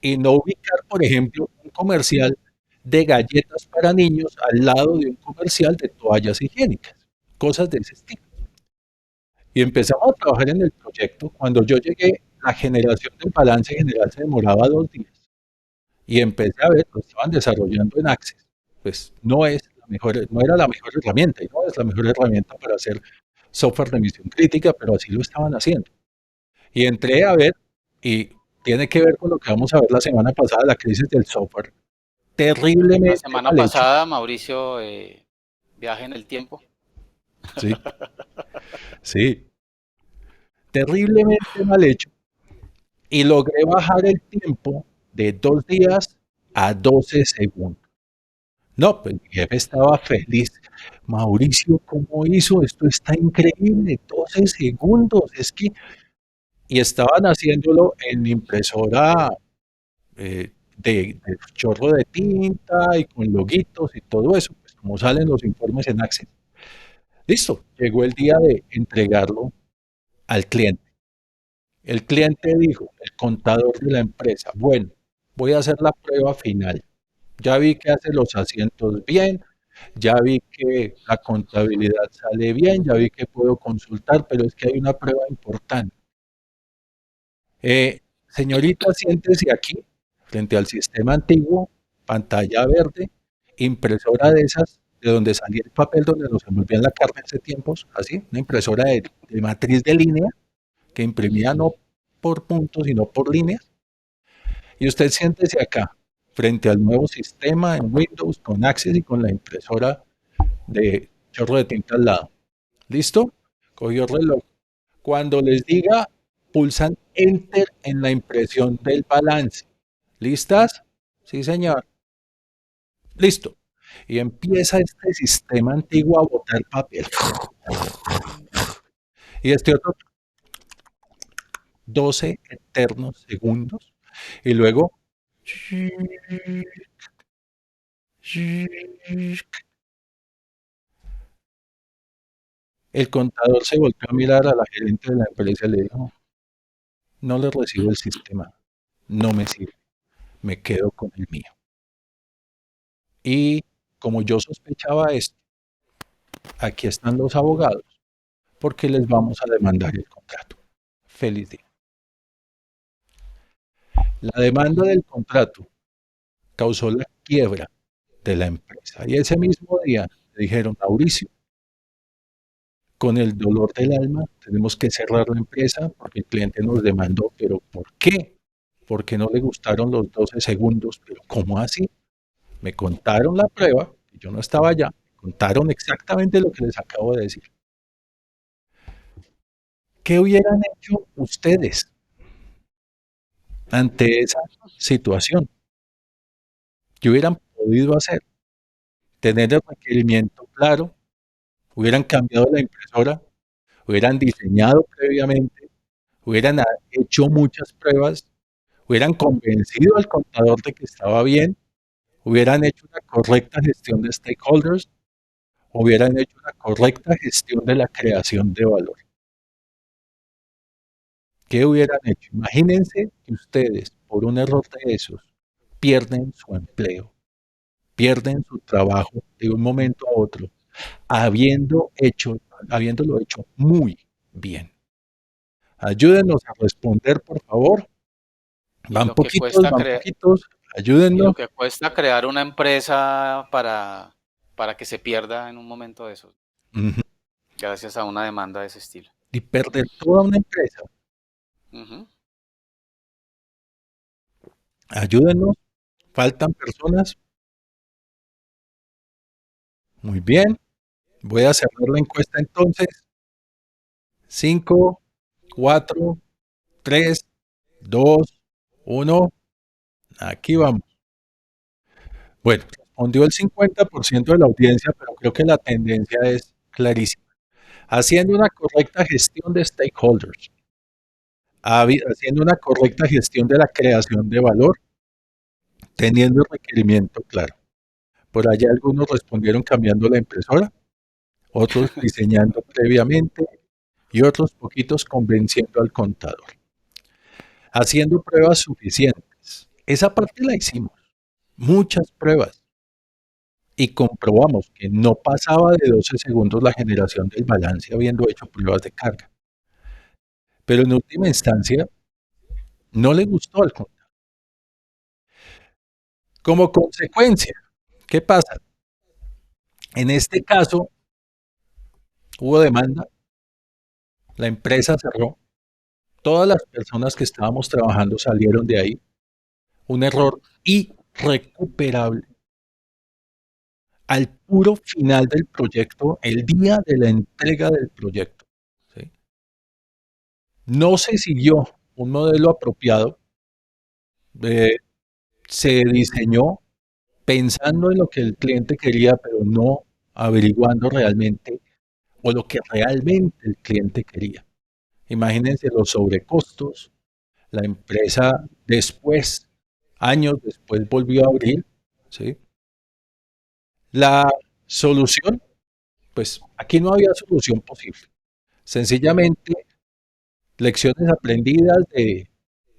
y no ubicar, por ejemplo, un comercial de galletas para niños al lado de un comercial de toallas higiénicas, cosas de ese estilo. Y empezamos a trabajar en el proyecto. Cuando yo llegué, la generación del balance general se demoraba 2 días. Y empecé a ver, lo estaban desarrollando en Access. Pues no es la mejor, no era la mejor herramienta y no es la mejor herramienta para hacer software de emisión crítica, pero así lo estaban haciendo. Y entré a ver, y tiene que ver con lo que vamos a ver la semana pasada, la crisis del software, La terriblemente semana mal hecho, pasada, Mauricio, viaje en el tiempo. sí, sí, terriblemente mal hecho, y logré bajar el tiempo de 2 días a 12 segundos. No, pues mi jefe estaba feliz. Mauricio, ¿cómo hizo? Esto está increíble, 12 segundos. Es que, y estaban haciéndolo en impresora de chorro de tinta y con loguitos y todo eso, pues como salen los informes en Access. Listo, llegó el día de entregarlo al cliente. El cliente dijo, el contador de la empresa, bueno, voy a hacer la prueba final. Ya vi que hace los asientos bien, ya vi que la contabilidad sale bien, ya vi que puedo consultar, pero es que hay una prueba importante. Señorita, siéntese aquí, frente al sistema antiguo, pantalla verde, impresora de esas, de donde salía el papel, donde nos envolvían la carne hace tiempos, así, una impresora de matriz de línea, que imprimía no por puntos, sino por líneas. Y usted siéntese acá, frente al nuevo sistema en Windows, con Access y con la impresora de chorro de tinta al lado. ¿Listo? Cogió el reloj. Cuando les diga, pulsan Enter en la impresión del balance. ¿Listas? Sí, señor. Listo. Y empieza este sistema antiguo a botar papel. Y este otro 12 eternos segundos. Y luego el contador se volvió a mirar a la gerente de la empresa y le dijo, no le recibo el sistema, no me sirve, me quedo con el mío. Y como yo sospechaba esto, aquí están los abogados, porque les vamos a demandar el contrato. Feliz día. La demanda del contrato causó la quiebra de la empresa. Y ese mismo día le dijeron, Mauricio, con el dolor del alma tenemos que cerrar la empresa porque el cliente nos demandó. ¿Pero por qué? Porque no le gustaron los 12 segundos. ¿Pero cómo así? Me contaron la prueba, yo no estaba allá, me contaron exactamente lo que les acabo de decir. ¿Qué hubieran hecho ustedes ante esa situación? ¿Qué hubieran podido hacer? Tener el requerimiento claro, hubieran cambiado la impresora, hubieran diseñado previamente, hubieran hecho muchas pruebas, hubieran convencido al contador de que estaba bien, hubieran hecho una correcta gestión de stakeholders, hubieran hecho una correcta gestión de la creación de valor. ¿Qué hubieran hecho? Imagínense que ustedes, por un error de esos, pierden su empleo, pierden su trabajo de un momento a otro, habiéndolo hecho muy bien. Ayúdenos a responder, por favor. Y lo que Van poquitos, ayúdennos. que cuesta crear una empresa para que se pierda en un momento de eso, Ujú. gracias a una demanda de ese estilo. Y perder toda una empresa. Ujú. Ayúdenos. Faltan personas. Muy bien. Voy a cerrar la encuesta entonces. 5, 4, 3, 2, 1. Aquí vamos. Bueno, respondió el 50% de la audiencia, pero creo que la tendencia es clarísima. Haciendo una correcta gestión de stakeholders, haciendo una correcta gestión de la creación de valor, teniendo el requerimiento claro. Por allá algunos respondieron cambiando la impresora, otros diseñando previamente y otros poquitos convenciendo al contador. Haciendo pruebas suficientes. Esa parte la hicimos. Muchas pruebas. Y comprobamos que no pasaba de 12 segundos la generación del balance habiendo hecho pruebas de carga. Pero en última instancia, no le gustó al contador. Como consecuencia, ¿qué pasa? En este caso, hubo demanda, la empresa cerró, todas las personas que estábamos trabajando salieron de ahí, un error irrecuperable. Al puro final del proyecto, el día de la entrega del proyecto, ¿sí? No se siguió un modelo apropiado, eh, se diseñó pensando en lo que el cliente quería, pero no averiguando realmente o lo que realmente el cliente quería. Imagínense los sobrecostos. La empresa después, años después, volvió a abrir, ¿sí? La solución, pues aquí no había solución posible. Sencillamente, lecciones aprendidas de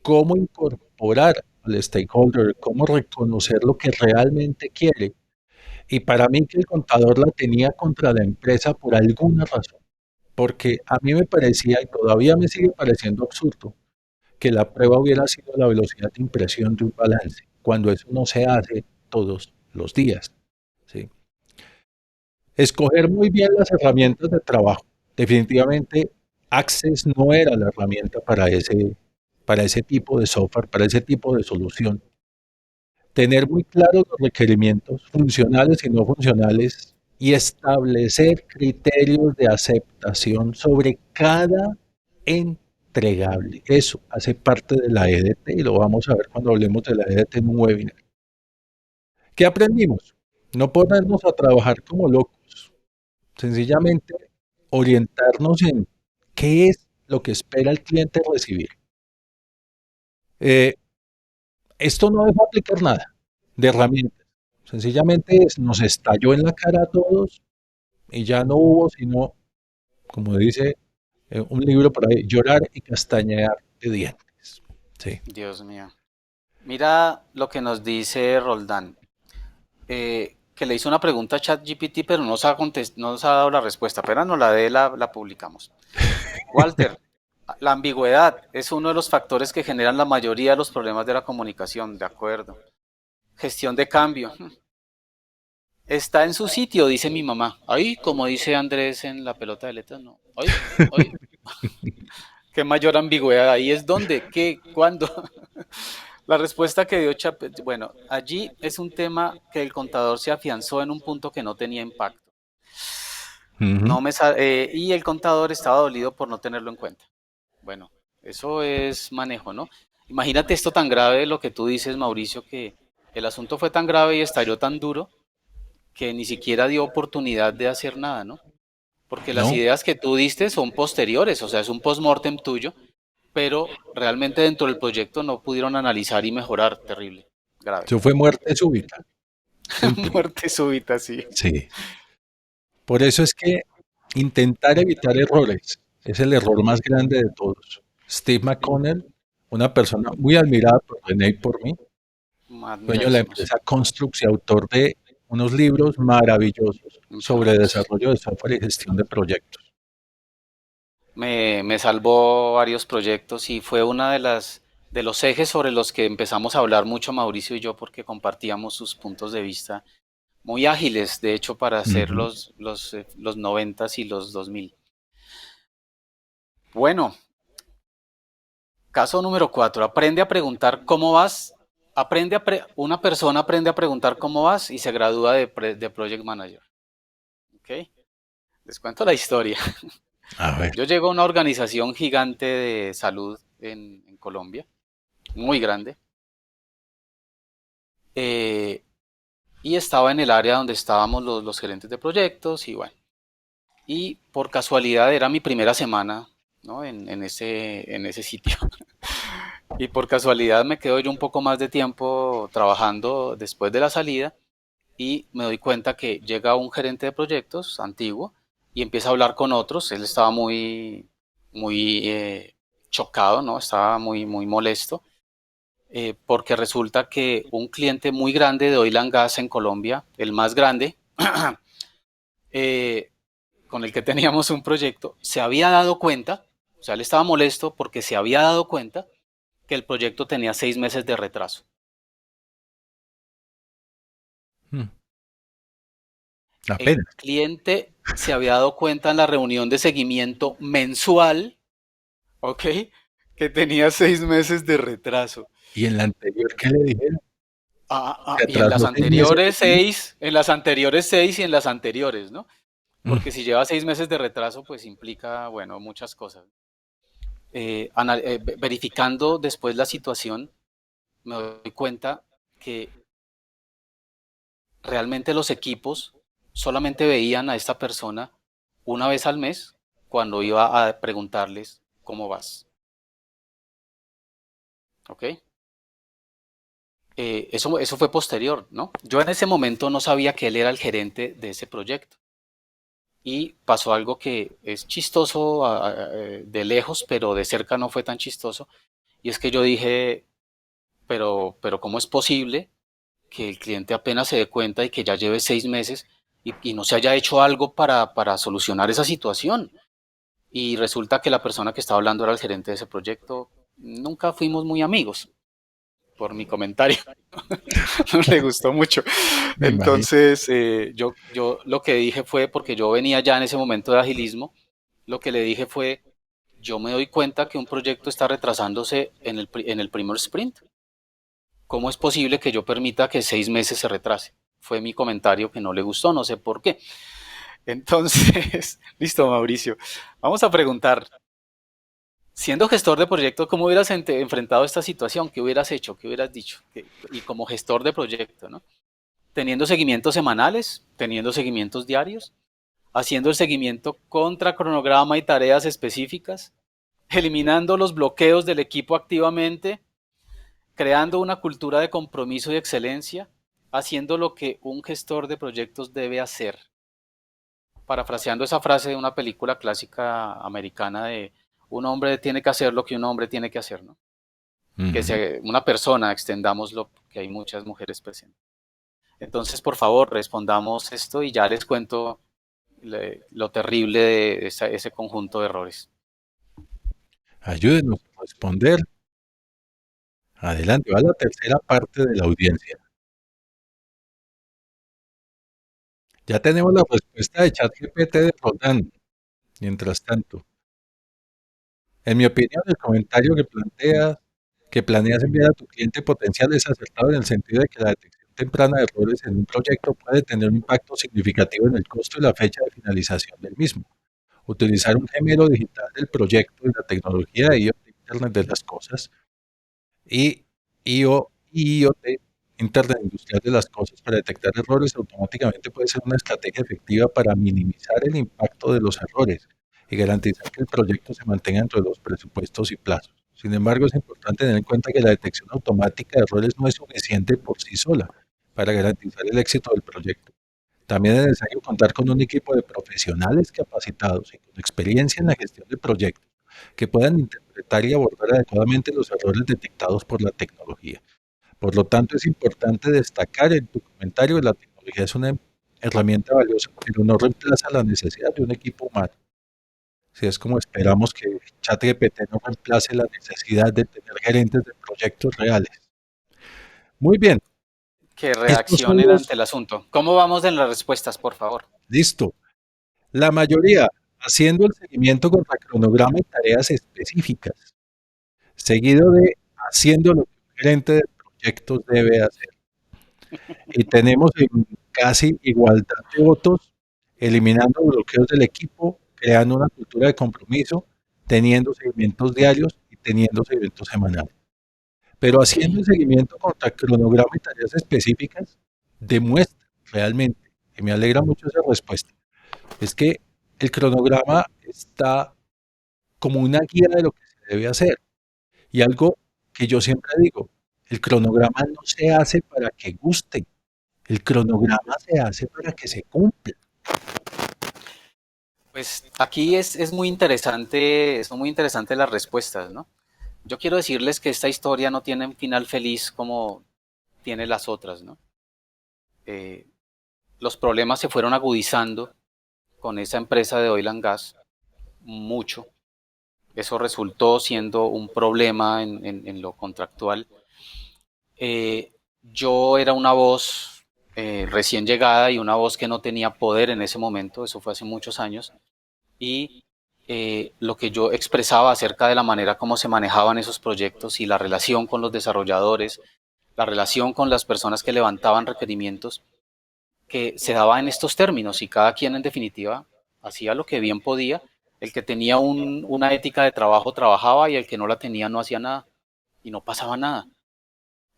cómo incorporar al stakeholder, cómo reconocer lo que realmente quiere. Y para mí que el contador la tenía contra la empresa por alguna razón, porque a mí me parecía y todavía me sigue pareciendo absurdo que la prueba hubiera sido la velocidad de impresión de un balance, cuando eso no se hace todos los días. ¿Sí? Escoger muy bien las herramientas de trabajo. Definitivamente, Access no era la herramienta para ese tipo de software, para ese tipo de solución. Tener muy claros los requerimientos funcionales y no funcionales y establecer criterios de aceptación sobre cada entregable. Eso hace parte de la EDT y lo vamos a ver cuando hablemos de la EDT en un webinar. ¿Qué aprendimos? No ponernos a trabajar como locos, sencillamente orientarnos en qué es lo que espera el cliente recibir. Eh, Esto no dejó aplicar nada de herramientas. Sencillamente nos estalló en la cara a todos y ya no hubo sino, como dice un libro por ahí, llorar y castañear de dientes. Sí. Dios mío. Mira lo que nos dice Roldán, que le hizo una pregunta a ChatGPT, pero no nos ha dado la respuesta. Apenas nos la dé, la publicamos. Walter, la ambigüedad es uno de los factores que generan la mayoría de los problemas de la comunicación, de acuerdo. Gestión de cambio. Está en su sitio, dice mi mamá. Ay, como dice Andrés en la pelota de letras, no. Ay, ay, qué mayor ambigüedad. Ahí es dónde, qué, cuándo. La respuesta que dio Chapet, bueno, allí es un tema que el contador se afianzó en un punto que no tenía impacto. Ujú. No me y el contador estaba dolido por no tenerlo en cuenta. Bueno, eso es manejo, ¿no? Imagínate esto tan grave, lo que tú dices, Mauricio, que el asunto fue tan grave y estalló tan duro que ni siquiera dio oportunidad de hacer nada, ¿no? Porque las No, ideas que tú diste son posteriores, o sea, es un post-mortem tuyo, pero realmente dentro del proyecto no pudieron analizar y mejorar. Terrible, grave. eso fue muerte súbita. Simple. Muerte súbita, sí. Sí. Por eso es que intentar evitar errores es el error más grande de todos. Steve McConnell, una persona muy admirada por René y por mí, dueño de la Admiradísimos. empresa Construct y autor de unos libros maravillosos sobre Impresionantes. desarrollo de software y gestión de proyectos. Me salvó varios proyectos y fue una de los ejes sobre los que empezamos a hablar mucho Mauricio y yo porque compartíamos sus puntos de vista muy ágiles, de hecho, para hacer Ujú. los 90s y los 2000. Bueno, caso número 4. Aprende a preguntar cómo vas. Una persona aprende a preguntar cómo vas y se gradúa de Project Manager. ¿Ok? Les cuento la historia. A ver. Yo llego a una organización gigante de salud en Colombia, muy grande, eh, y estaba en el área donde estábamos los gerentes de proyectos y bueno, y por casualidad era mi primera semana, ¿no? En ese sitio. Y por casualidad me quedo yo un poco más de tiempo trabajando después de la salida y me doy cuenta que llega un gerente de proyectos antiguo y empieza a hablar con otros. Él estaba muy chocado, ¿no? Estaba muy molesto porque resulta que un cliente muy grande de Oil and Gas en Colombia, el más grande, eh, con el que teníamos un proyecto, se había dado cuenta, o sea, él estaba molesto porque se había dado cuenta que el proyecto tenía 6 meses de retraso. Mm, El apenas. cliente se había dado cuenta en la reunión de seguimiento mensual, ¿ok? Que tenía 6 meses de retraso. Y en la anterior, ¿qué le dijeron? Se Y en las atrasó 6 meses de anteriores qué? 6, en las anteriores 6 y en las anteriores, ¿no? Mm, Porque si lleva 6 meses de retraso, pues implica, bueno, muchas cosas. Verificando después la situación, me doy cuenta que realmente los equipos solamente veían a esta persona una vez al mes cuando iba a preguntarles ¿Cómo vas? ¿Ok? Eso fue posterior, ¿no? Yo en ese momento no sabía que él era el gerente de ese proyecto. Y pasó algo que es chistoso de lejos, pero de cerca no fue tan chistoso. Y es que yo dije, pero ¿cómo es posible que el cliente apenas se dé cuenta y que ya lleve 6 meses y no se haya hecho algo para solucionar esa situación? Y resulta que la persona que estaba hablando era el gerente de ese proyecto. Nunca fuimos muy amigos por mi comentario. No le gustó mucho. Me imagino. Entonces, yo lo que dije fue, porque yo venía ya en ese momento de agilismo, lo que le dije fue, yo me doy cuenta que un proyecto está retrasándose en el primer sprint. ¿Cómo es posible que yo permita que 6 meses se retrase? Fue mi comentario que no le gustó, no sé por qué. Entonces, listo, Mauricio. Vamos a preguntar, siendo gestor de proyecto, ¿cómo hubieras enfrentado esta situación? ¿Qué hubieras hecho? ¿Qué hubieras dicho? Y como gestor de proyecto, ¿no? Teniendo seguimientos semanales, teniendo seguimientos diarios, haciendo el seguimiento contra cronograma y tareas específicas, eliminando los bloqueos del equipo activamente, creando una cultura de compromiso y excelencia, haciendo lo que un gestor de proyectos debe hacer. Parafraseando esa frase de una película clásica americana de un hombre tiene que hacer lo que un hombre tiene que hacer, ¿no? Ujú. Una persona, extendámoslo, que hay muchas mujeres presentes. Entonces, por favor, respondamos esto y ya les cuento lo terrible de ese conjunto de errores. Ayúdenos a responder. Adelante, va la tercera parte de la audiencia. Ya tenemos la respuesta de ChatGPT de Roldán. Mientras tanto, en mi opinión, el comentario que planeas enviar a tu cliente potencial es acertado en el sentido de que la detección temprana de errores en un proyecto puede tener un impacto significativo en el costo y la fecha de finalización del mismo. Utilizar un gemelo digital del proyecto y la tecnología de IoT, Internet de las Cosas, y IoT, Internet Industrial de las Cosas, para detectar errores automáticamente puede ser una estrategia efectiva para minimizar el impacto de los errores y garantizar que el proyecto se mantenga dentro de los presupuestos y plazos. Sin embargo, es importante tener en cuenta que la detección automática de errores no es suficiente por sí sola para garantizar el éxito del proyecto. También es necesario contar con un equipo de profesionales capacitados y con experiencia en la gestión de proyectos que puedan interpretar y abordar adecuadamente los errores detectados por la tecnología. Por lo tanto, es importante destacar en tu comentario que la tecnología es una herramienta valiosa, pero no reemplaza la necesidad de un equipo humano. Si es como esperamos que ChatGPT no reemplace la necesidad de tener gerentes de proyectos reales. Muy bien, Que estos son reaccionen ante los, el asunto. ¿Cómo vamos en las respuestas, por favor? listo. La mayoría haciendo el seguimiento contra cronograma y tareas específicas, seguido de haciendo lo que un gerente de proyectos debe hacer. Y tenemos en casi igualdad de votos, eliminando bloqueos del equipo, creando una cultura de compromiso, teniendo seguimientos diarios y teniendo seguimientos semanales. Pero Ok. haciendo el seguimiento contra cronograma y tareas específicas, demuestra realmente, y me alegra mucho esa respuesta, es que el cronograma está como una guía de lo que se debe hacer. Y algo que yo siempre digo, el cronograma no se hace para que guste, el cronograma se hace para que se cumpla. Pues aquí es muy interesante, son muy interesantes las respuestas, ¿no? Yo quiero decirles que esta historia no tiene un final feliz como tiene las otras, ¿no? Eh, los problemas se fueron agudizando con esa empresa de oil and gas mucho. Eso resultó siendo un problema en lo contractual. Yo era una voz recién llegada y una voz que no tenía poder en ese momento, eso fue hace muchos años, y lo que yo expresaba acerca de la manera como se manejaban esos proyectos y la relación con los desarrolladores, la relación con las personas que levantaban requerimientos, que se daba en estos términos y cada quien en definitiva hacía lo que bien podía. El que tenía una ética de trabajo trabajaba y el que no la tenía no hacía nada y no pasaba nada.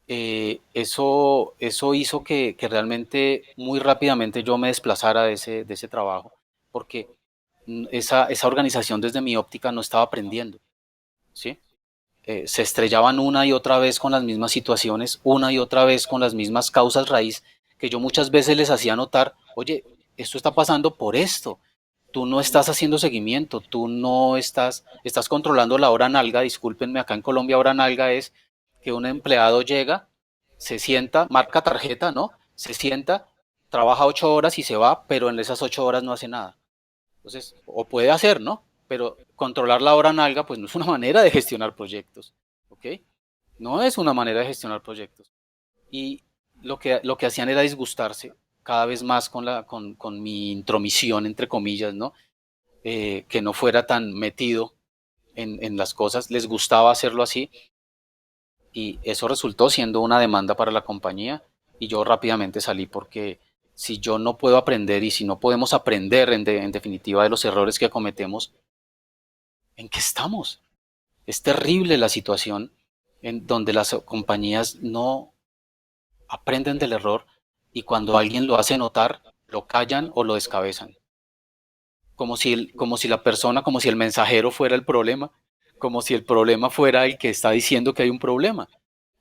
Eso hizo que realmente muy rápidamente yo me desplazara de ese trabajo porque esa organización desde mi óptica no estaba aprendiendo. ¿sí? Se estrellaban una y otra vez con las mismas situaciones, una y otra vez con las mismas causas raíz, que yo muchas veces les hacía notar, oye, esto está pasando por esto, tú no estás haciendo seguimiento, tú no estás controlando la hora nalga, discúlpenme, acá en Colombia hora nalga es que un empleado llega, se sienta, marca tarjeta, ¿no? Se sienta, trabaja 8 horas y se va, pero en esas 8 horas no hace nada. Entonces, o puede hacer, ¿no? Pero controlar la hora nalga, pues no es una manera de gestionar proyectos, ¿ok? No es una manera de gestionar proyectos. Y lo que hacían era disgustarse cada vez más con mi intromisión, entre comillas, ¿no? Que no fuera tan metido en las cosas. Les gustaba hacerlo así y eso resultó siendo una demanda para la compañía y yo rápidamente salí porque si yo no puedo aprender y si no podemos aprender en definitiva de los errores que cometemos, ¿en qué estamos? Es terrible la situación en donde las compañías no aprenden del error y cuando alguien lo hace notar, lo callan o lo descabezan. Como si la persona, como si el mensajero fuera el problema, como si el problema fuera el que está diciendo que hay un problema,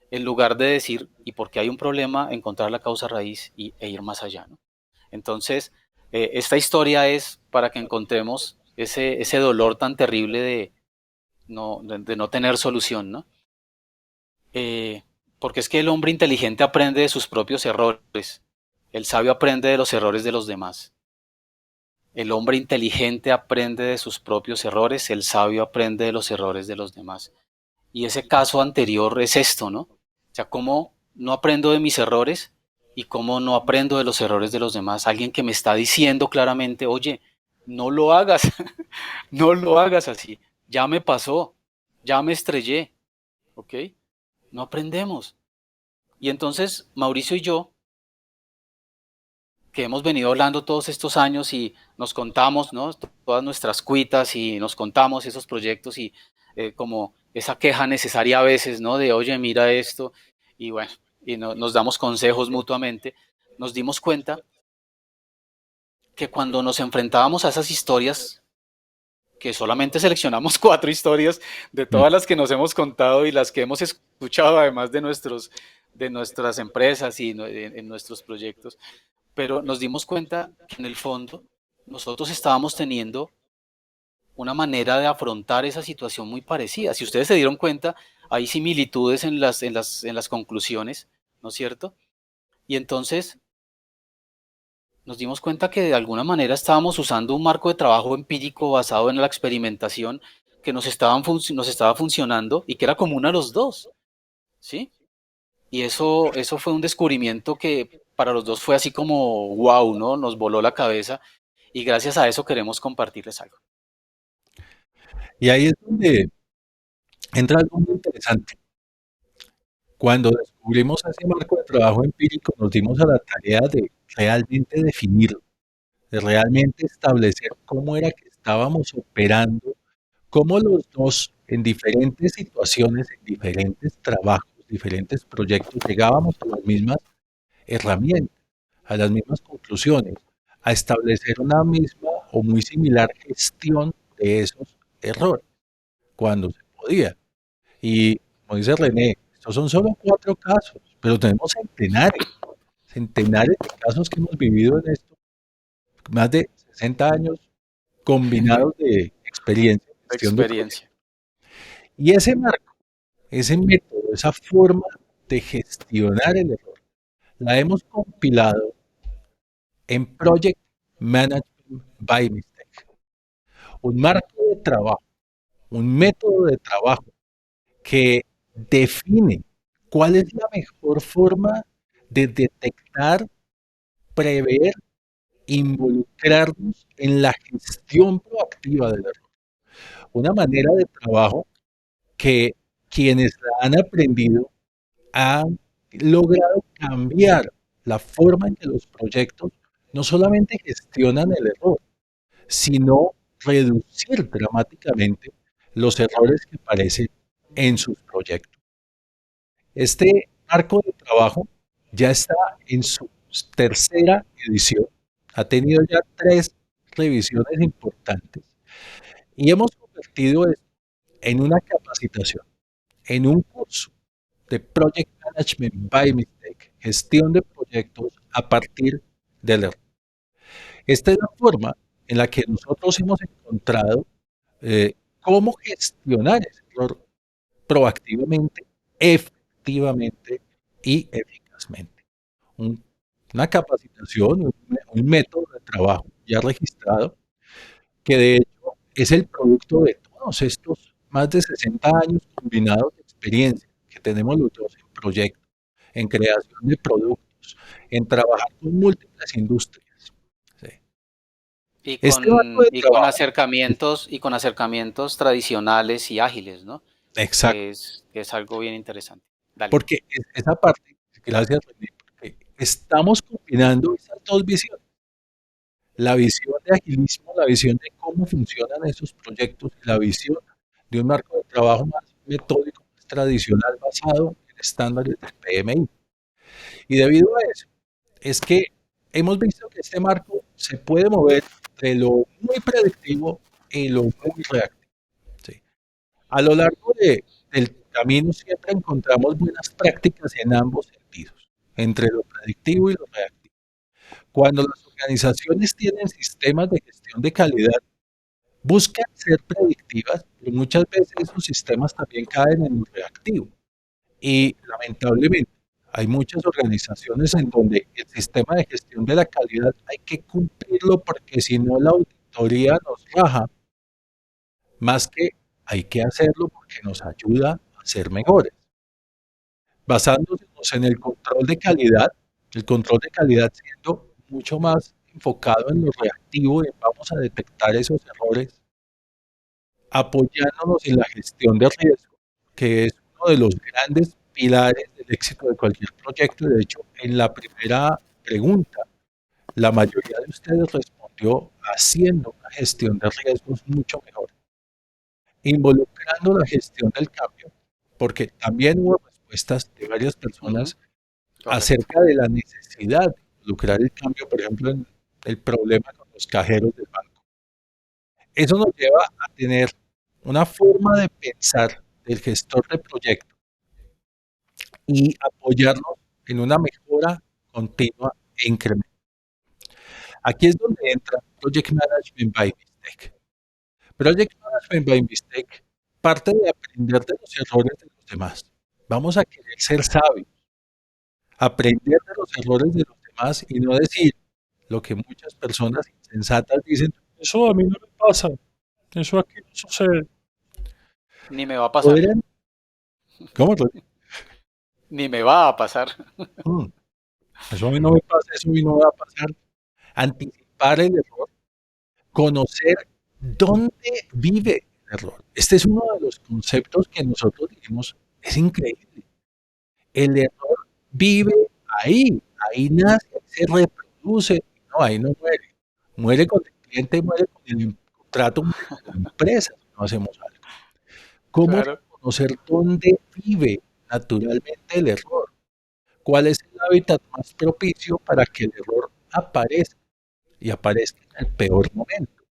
en lugar de decir, ¿y por qué hay un problema? Encontrar la causa raíz e ir más allá, ¿no? Entonces, esta historia es para que encontremos ese dolor tan terrible de no tener solución, ¿no? Eh, Porque es que el hombre inteligente aprende de sus propios errores, el sabio aprende de los errores de los demás. El hombre inteligente aprende de sus propios errores, el sabio aprende de los errores de los demás. Y ese caso anterior es esto, ¿no? O sea, cómo no aprendo de mis errores y cómo no aprendo de los errores de los demás. Alguien que me está diciendo claramente, oye, no lo hagas, no lo hagas así. Ya me pasó, ya me estrellé, ¿ok? No aprendemos. Y entonces Mauricio y yo, que hemos venido hablando todos estos años y nos contamos, ¿no? Todas nuestras cuitas y nos contamos esos proyectos y como esa queja necesaria a veces, ¿no? De, oye, mira esto y bueno, y nos damos consejos mutuamente, nos dimos cuenta que cuando nos enfrentábamos a esas historias, que solamente seleccionamos 4 historias de Mm. todas las que nos hemos contado y las que hemos escuchado además de nuestras empresas y en nuestros proyectos, pero nos dimos cuenta que en el fondo nosotros estábamos teniendo una manera de afrontar esa situación muy parecida. Si ustedes se dieron cuenta, hay similitudes en las conclusiones, ¿no es cierto? Y entonces nos dimos cuenta que de alguna manera estábamos usando un marco de trabajo empírico basado en la experimentación que nos estaba funcionando y que era común a los dos, ¿sí? Y eso fue un descubrimiento que para los dos fue así como wow, ¿no? Nos voló la cabeza y gracias a eso queremos compartirles algo. Y ahí es donde entra algo muy interesante. Cuando descubrimos ese marco de trabajo empírico, nos dimos a la tarea de realmente definirlo, de realmente establecer cómo era que estábamos operando, cómo los dos en diferentes situaciones, en diferentes trabajos, diferentes proyectos, llegábamos a las mismas herramientas, a las mismas conclusiones, a establecer una misma o muy similar gestión de esos errores, cuando se podía. Y como dice René, estos son solo 4 casos, pero tenemos centenares, centenares de casos que hemos vivido en esto, más de 60 años De combinados de experiencia en gestión de proyectos. experiencia. Y ese marco, ese método, esa forma de gestionar el error, la hemos compilado en Project Management by Mistake. Un marco de trabajo, un método de trabajo que define cuál es la mejor forma de detectar, prever, involucrarnos en la gestión proactiva del error. Una manera de trabajo que quienes la han aprendido han logrado cambiar la forma en que los proyectos no solamente gestionan el error, sino reducir dramáticamente los errores que aparecen en sus proyectos. Este marco de trabajo ya está en su tercera edición, ha tenido ya 3 revisiones importantes y hemos convertido esto en una capacitación, en un curso de Project Management by Mistake, gestión de proyectos a partir del error. Esta es la forma en la que nosotros hemos encontrado cómo gestionar ese error proactivamente, efectivamente y eficazmente. Un- una capacitación, un método de trabajo ya registrado, que de hecho es el producto de todos estos más de 60 años combinados de experiencia que tenemos los dos en proyectos, en creación de productos, en trabajar con múltiples industrias. ¿Sí? Este marco de trabajo, Y con acercamientos tradicionales y ágiles, ¿no? exacto, Que es algo bien interesante. Dale. porque esa parte, gracias René, porque estamos combinando esas dos visiones, la visión de agilismo, la visión de cómo funcionan esos proyectos y la visión de un marco de trabajo más metódico, más tradicional, basado en estándares del PMI. Y debido a eso, es que hemos visto que este marco se puede mover entre lo muy predictivo y lo muy reactivo. ¿Sí? A lo largo del camino siempre encontramos buenas prácticas en ambos sentidos, entre lo predictivo y lo reactivo. Cuando las organizaciones tienen sistemas de gestión de calidad, buscan ser predictivas, pero muchas veces esos sistemas también caen en lo reactivo. Y lamentablemente hay muchas organizaciones en donde el sistema de gestión de la calidad hay que cumplirlo porque si no la auditoría nos raja, más que hay que hacerlo porque nos ayuda a ser mejores. Basándonos en el control de calidad siendo mucho más enfocado en lo reactivo y vamos a detectar esos errores, apoyándonos en la gestión de riesgo, que es uno de los grandes pilares del éxito de cualquier proyecto. De hecho, en la primera pregunta, la mayoría de ustedes respondió haciendo una gestión de riesgos mucho mejor, involucrando la gestión del cambio, porque también hubo respuestas de varias Ujú, personas correcto. acerca de la necesidad de involucrar el cambio, por ejemplo, en el problema con los cajeros del banco. Eso nos lleva a tener una forma de pensar del gestor de proyecto y apoyarnos en una mejora continua e incremental. Aquí es donde entra Project Management by Mistake. Project Management by Mistake parte de aprender de los errores de los demás. Vamos a querer ser sabios, aprender de los errores de los demás y no decir lo que muchas personas insensatas dicen, eso a mí no me pasa, eso aquí no sucede. Ni me va a pasar. Podrían, ¿cómo? Ni me va a pasar. Mm, eso a mí no me pasa, eso a mí no me va a pasar. Anticipar el error, conocer dónde vive el error. Este es uno de los conceptos que nosotros dijimos, es increíble. El error vive ahí, ahí nace, ahí se reproduce, no, ahí no muere. Muere con el cliente, muere con el contrato, muere con la empresa si no hacemos algo. ¿Cómo Claro, reconocer dónde vive naturalmente el error? ¿Cuál es el hábitat más propicio para que el error aparezca y aparezca en el peor momento?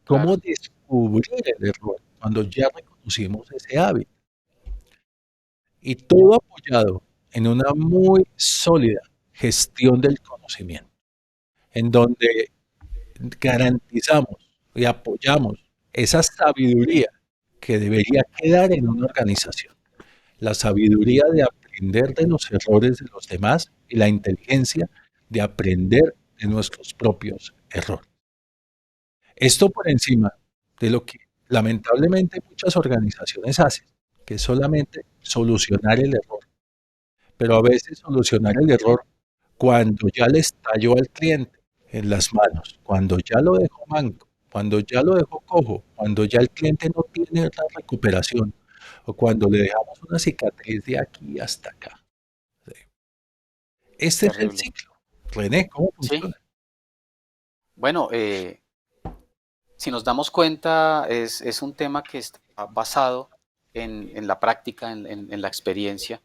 ¿Cómo claro. descubrir el error cuando ya reconocimos ese hábito? Y todo apoyado en una muy sólida gestión del conocimiento, en donde garantizamos y apoyamos esa sabiduría que debería quedar en una organización. La sabiduría de aprender de los errores de los demás y la inteligencia de aprender de nuestros propios errores. Esto por encima de lo que lamentablemente muchas organizaciones hacen, que es solamente solucionar el error, pero a veces solucionar el error cuando ya le estalló al cliente en las manos, cuando ya lo dejó manco, cuando ya lo dejó cojo, cuando ya el cliente no tiene la recuperación o cuando le dejamos una cicatriz de aquí hasta acá. ¿Sí? Este es el Terrible. ciclo. René, ¿cómo Sí. funciona? Bueno, si nos damos cuenta, es un tema que está basado en la práctica, en la experiencia.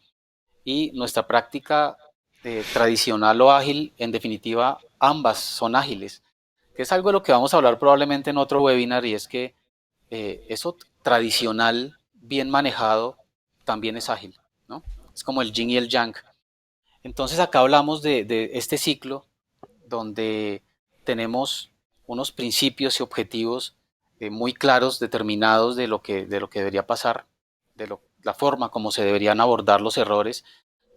Y nuestra práctica tradicional o ágil, en definitiva, ambas son ágiles, que es algo de lo que vamos a hablar probablemente en otro webinar, y es que eso tradicional, bien manejado, también es ágil, ¿no? Es como el yin y el yang. Entonces acá hablamos de este ciclo donde tenemos unos principios y objetivos muy claros, determinados de lo que debería pasar, la forma como se deberían abordar los errores,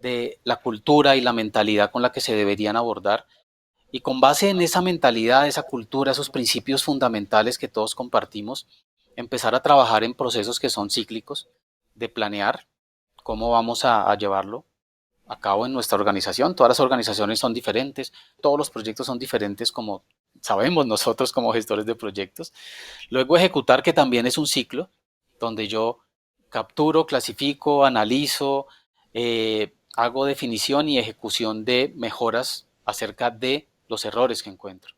de la cultura y la mentalidad con la que se deberían abordar. Y con base en esa mentalidad, esa cultura, esos principios fundamentales que todos compartimos, empezar a trabajar en procesos que son cíclicos, de planear cómo vamos a llevarlo a cabo en nuestra organización. Todas las organizaciones son diferentes, todos los proyectos son diferentes, como sabemos nosotros como gestores de proyectos. Luego ejecutar, que también es un ciclo, donde yo capturo, clasifico, analizo, hago definición y ejecución de mejoras acerca de los errores que encuentro.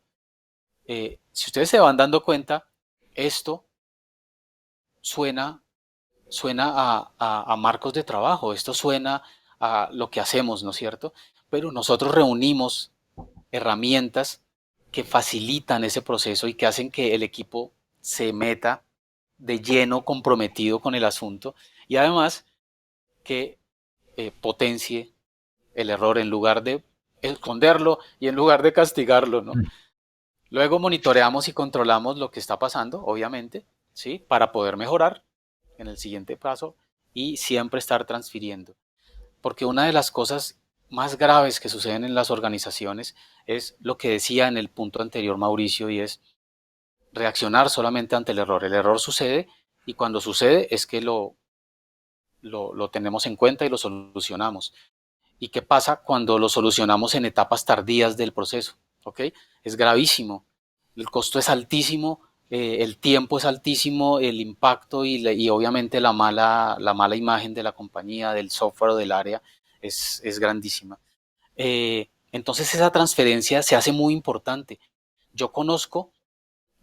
Si ustedes se van dando cuenta, esto suena, suena a marcos de trabajo, esto suena a lo que hacemos, ¿no es cierto? Pero nosotros reunimos herramientas que facilitan ese proceso y que hacen que el equipo se meta de lleno comprometido con el asunto y además que potencie el error en lugar de esconderlo y en lugar de castigarlo, ¿no? Luego monitoreamos y controlamos lo que está pasando, obviamente, ¿sí? Para poder mejorar en el siguiente paso y siempre estar transfiriendo. Porque una de las cosas más graves que suceden en las organizaciones es lo que decía en el punto anterior Mauricio, y es reaccionar solamente ante el error. El error sucede y cuando sucede es que lo tenemos en cuenta y lo solucionamos. ¿Y qué pasa cuando lo solucionamos en etapas tardías del proceso? ¿Ok? Es gravísimo. El costo es altísimo, el tiempo es altísimo, el impacto y obviamente la mala imagen de la compañía, del software o del área es grandísima. Entonces esa transferencia se hace muy importante. Yo conozco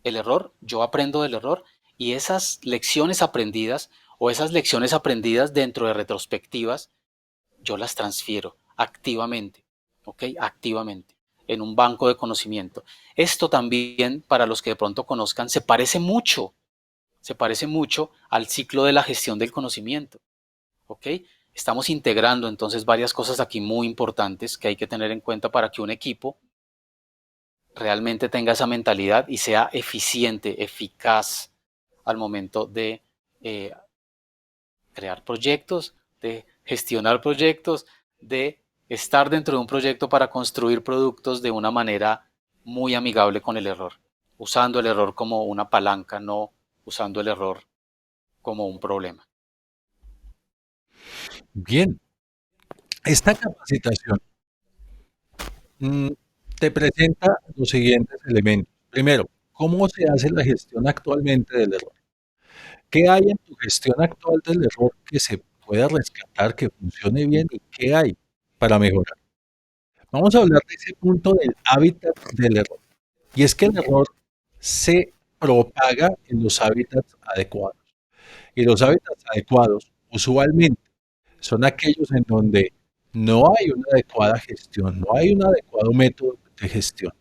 el error, yo aprendo del error y esas lecciones aprendidas o esas lecciones aprendidas dentro de retrospectivas yo las transfiero activamente, ¿ok? Activamente, en un banco de conocimiento. Esto también, para los que de pronto conozcan, se parece mucho al ciclo de la gestión del conocimiento, ¿ok? Estamos integrando entonces varias cosas aquí muy importantes que hay que tener en cuenta para que un equipo realmente tenga esa mentalidad y sea eficiente, eficaz al momento de eh, crear proyectos, de gestionar proyectos, de estar dentro de un proyecto para construir productos de una manera muy amigable con el error, usando el error como una palanca, no usando el error como un problema. Bien, esta capacitación mm, te presenta los siguientes elementos. Primero, ¿cómo se hace la gestión actualmente del error? ¿Qué hay en tu gestión actual del error que se pueda rescatar, que funcione bien y qué hay para mejorar? Vamos a hablar de ese punto del hábitat del error. Y es que el error se propaga en los hábitats adecuados. Y los hábitats adecuados usualmente son aquellos en donde no hay una adecuada gestión, no hay un adecuado método de gestión,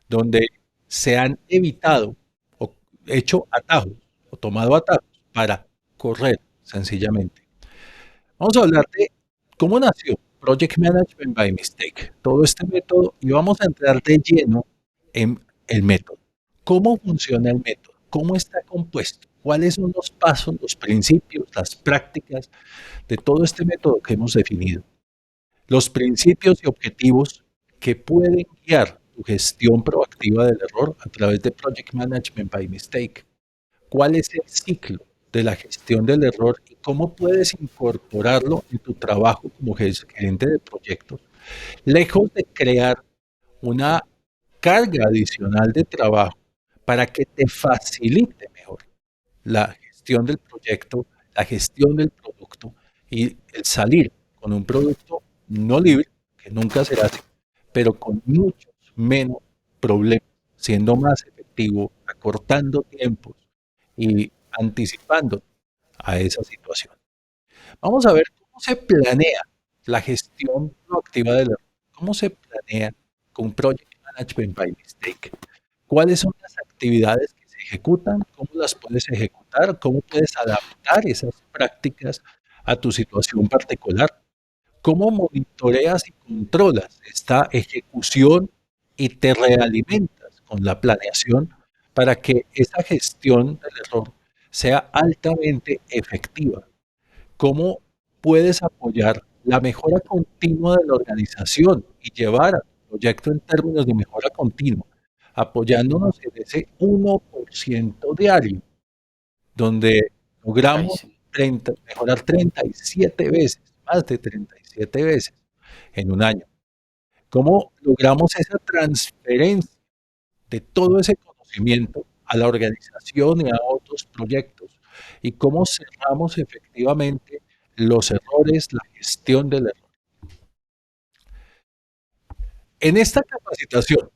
donde se han evitado o hecho atajos o tomado atajos para correr sencillamente. Vamos a hablar de cómo nació Project Management by Mistake, todo este método, y vamos a entrar de lleno en el método. ¿Cómo funciona el método? ¿Cómo está compuesto? ¿Cuáles son los pasos, los principios, las prácticas de todo este método que hemos definido? Los principios y objetivos que pueden guiar tu gestión proactiva del error a través de Project Management by Mistake. ¿Cuál es el ciclo de la gestión del error y cómo puedes incorporarlo en tu trabajo como gerente de proyectos? Lejos de crear una carga adicional de trabajo para que te facilite mejor la gestión del proyecto, la gestión del producto y el salir con un producto no libre, que nunca será así, pero con muchos menos problemas, siendo más efectivo, acortando tiempos y anticipando a esa situación. Vamos a ver cómo se planea la gestión proactiva del error, cómo se planea con Project Management by Mistake, cuáles son las actividades que se ejecutan, cómo las puedes ejecutar, cómo puedes adaptar esas prácticas a tu situación particular, cómo monitoreas y controlas esta ejecución y te realimentas con la planeación para que esa gestión del error sea altamente efectiva. ¿Cómo puedes apoyar la mejora continua de la organización y llevar a tu proyecto en términos de mejora continua, apoyándonos en ese 1% diario, donde logramos Kaizen. 30, mejorar 37 veces, más de 37 veces en un año? ¿Cómo logramos esa transferencia de todo ese conocimiento a la organización y a otros proyectos? ¿Y cómo cerramos efectivamente los errores, la gestión del error? En esta capacitación,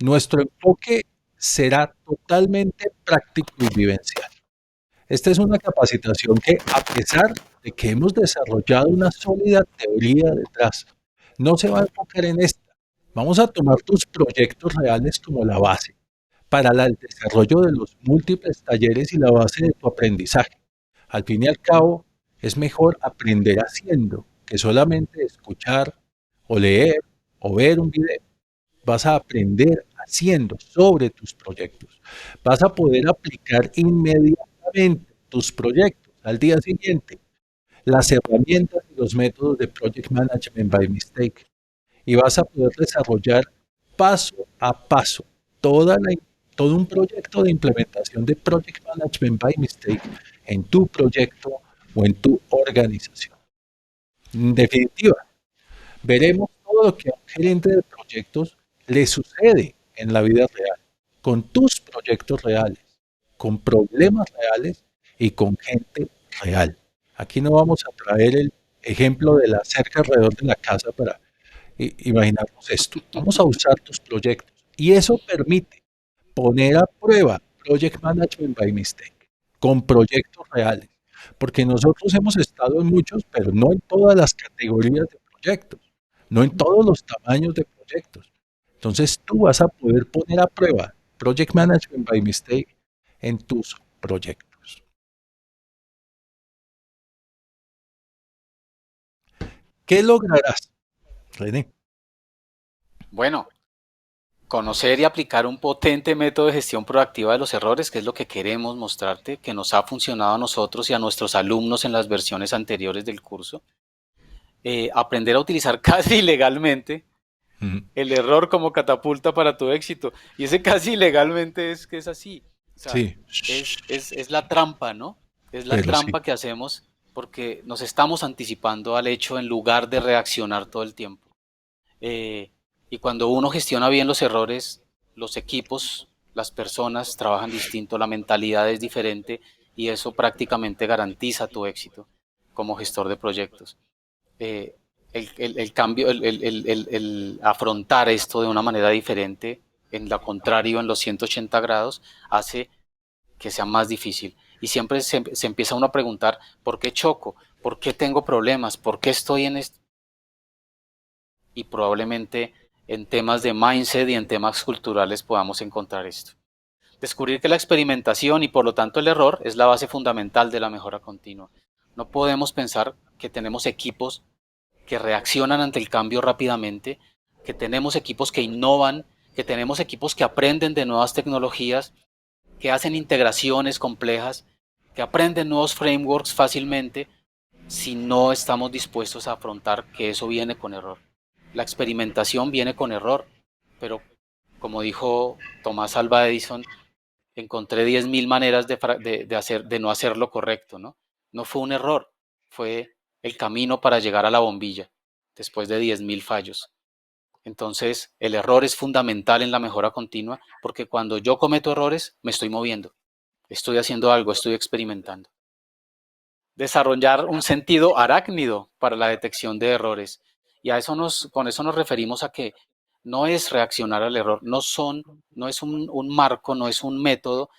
nuestro enfoque será totalmente práctico y vivencial. Esta es una capacitación que, a pesar de que hemos desarrollado una sólida teoría detrás, no se va a enfocar en esta. Vamos a tomar tus proyectos reales como la base para el desarrollo de los múltiples talleres y la base de tu aprendizaje. Al fin y al cabo, es mejor aprender haciendo que solamente escuchar o leer o ver un video. Vas a aprender haciendo sobre tus proyectos. Vas a poder aplicar inmediatamente tus proyectos al día siguiente las herramientas y los métodos de Project Management by Mistake, y vas a poder desarrollar paso a paso toda la, todo un proyecto de implementación de Project Management by Mistake en tu proyecto o en tu organización. En definitiva, veremos todo lo que a un gerente de proyectos le sucede en la vida real, con tus proyectos reales, con problemas reales y con gente real. Aquí no vamos a traer el ejemplo de la cerca alrededor de la casa para imaginarnos esto. Vamos a usar tus proyectos y eso permite poner a prueba Project Management by Mistake con proyectos reales, porque nosotros hemos estado en muchos, pero no en todas las categorías de proyectos, no en todos los tamaños de proyectos. Entonces tú vas a poder poner a prueba Project Management by Mistake en tus proyectos. ¿Qué lograrás, René? Bueno, conocer y aplicar un potente método de gestión proactiva de los errores, que es lo que queremos mostrarte, que nos ha funcionado a nosotros y a nuestros alumnos en las versiones anteriores del curso. Aprender a utilizar casi legalmente el error como catapulta para tu éxito. Y ese casi legalmente es que es así. O sea, Sí, es la trampa, ¿no? Es la pero sí. trampa que hacemos porque nos estamos anticipando al hecho en lugar de reaccionar todo el tiempo. Eh, y cuando uno gestiona bien los errores, los equipos, las personas trabajan distinto, la mentalidad es diferente y eso prácticamente garantiza tu éxito como gestor de proyectos. Eh, el cambio, el afrontar esto de una manera diferente, en lo contrario, en los 180 grados, hace que sea más difícil. Y siempre se empieza uno a preguntar, ¿por qué choco? ¿Por qué tengo problemas? ¿Por qué estoy en esto? Y probablemente en temas de mindset y en temas culturales podamos encontrar esto. Descubrir que la experimentación y por lo tanto el error es la base fundamental de la mejora continua. No podemos pensar que tenemos equipos que reaccionan ante el cambio rápidamente, que tenemos equipos que innovan, que tenemos equipos que aprenden de nuevas tecnologías, que hacen integraciones complejas, que aprenden nuevos frameworks fácilmente, si no estamos dispuestos a afrontar que eso viene con error. La experimentación viene con error, pero como dijo Tomás Alva Edison, encontré 10.000 maneras de no hacer lo correcto, ¿no? No fue un error, fue el camino para llegar a la bombilla, después de 10.000 fallos. Entonces, el error es fundamental en la mejora continua, porque cuando yo cometo errores, me estoy moviendo, estoy haciendo algo, estoy experimentando. Desarrollar un sentido arácnido para la detección de errores. Y con eso nos referimos a que no es reaccionar al error, no es un marco, no es un método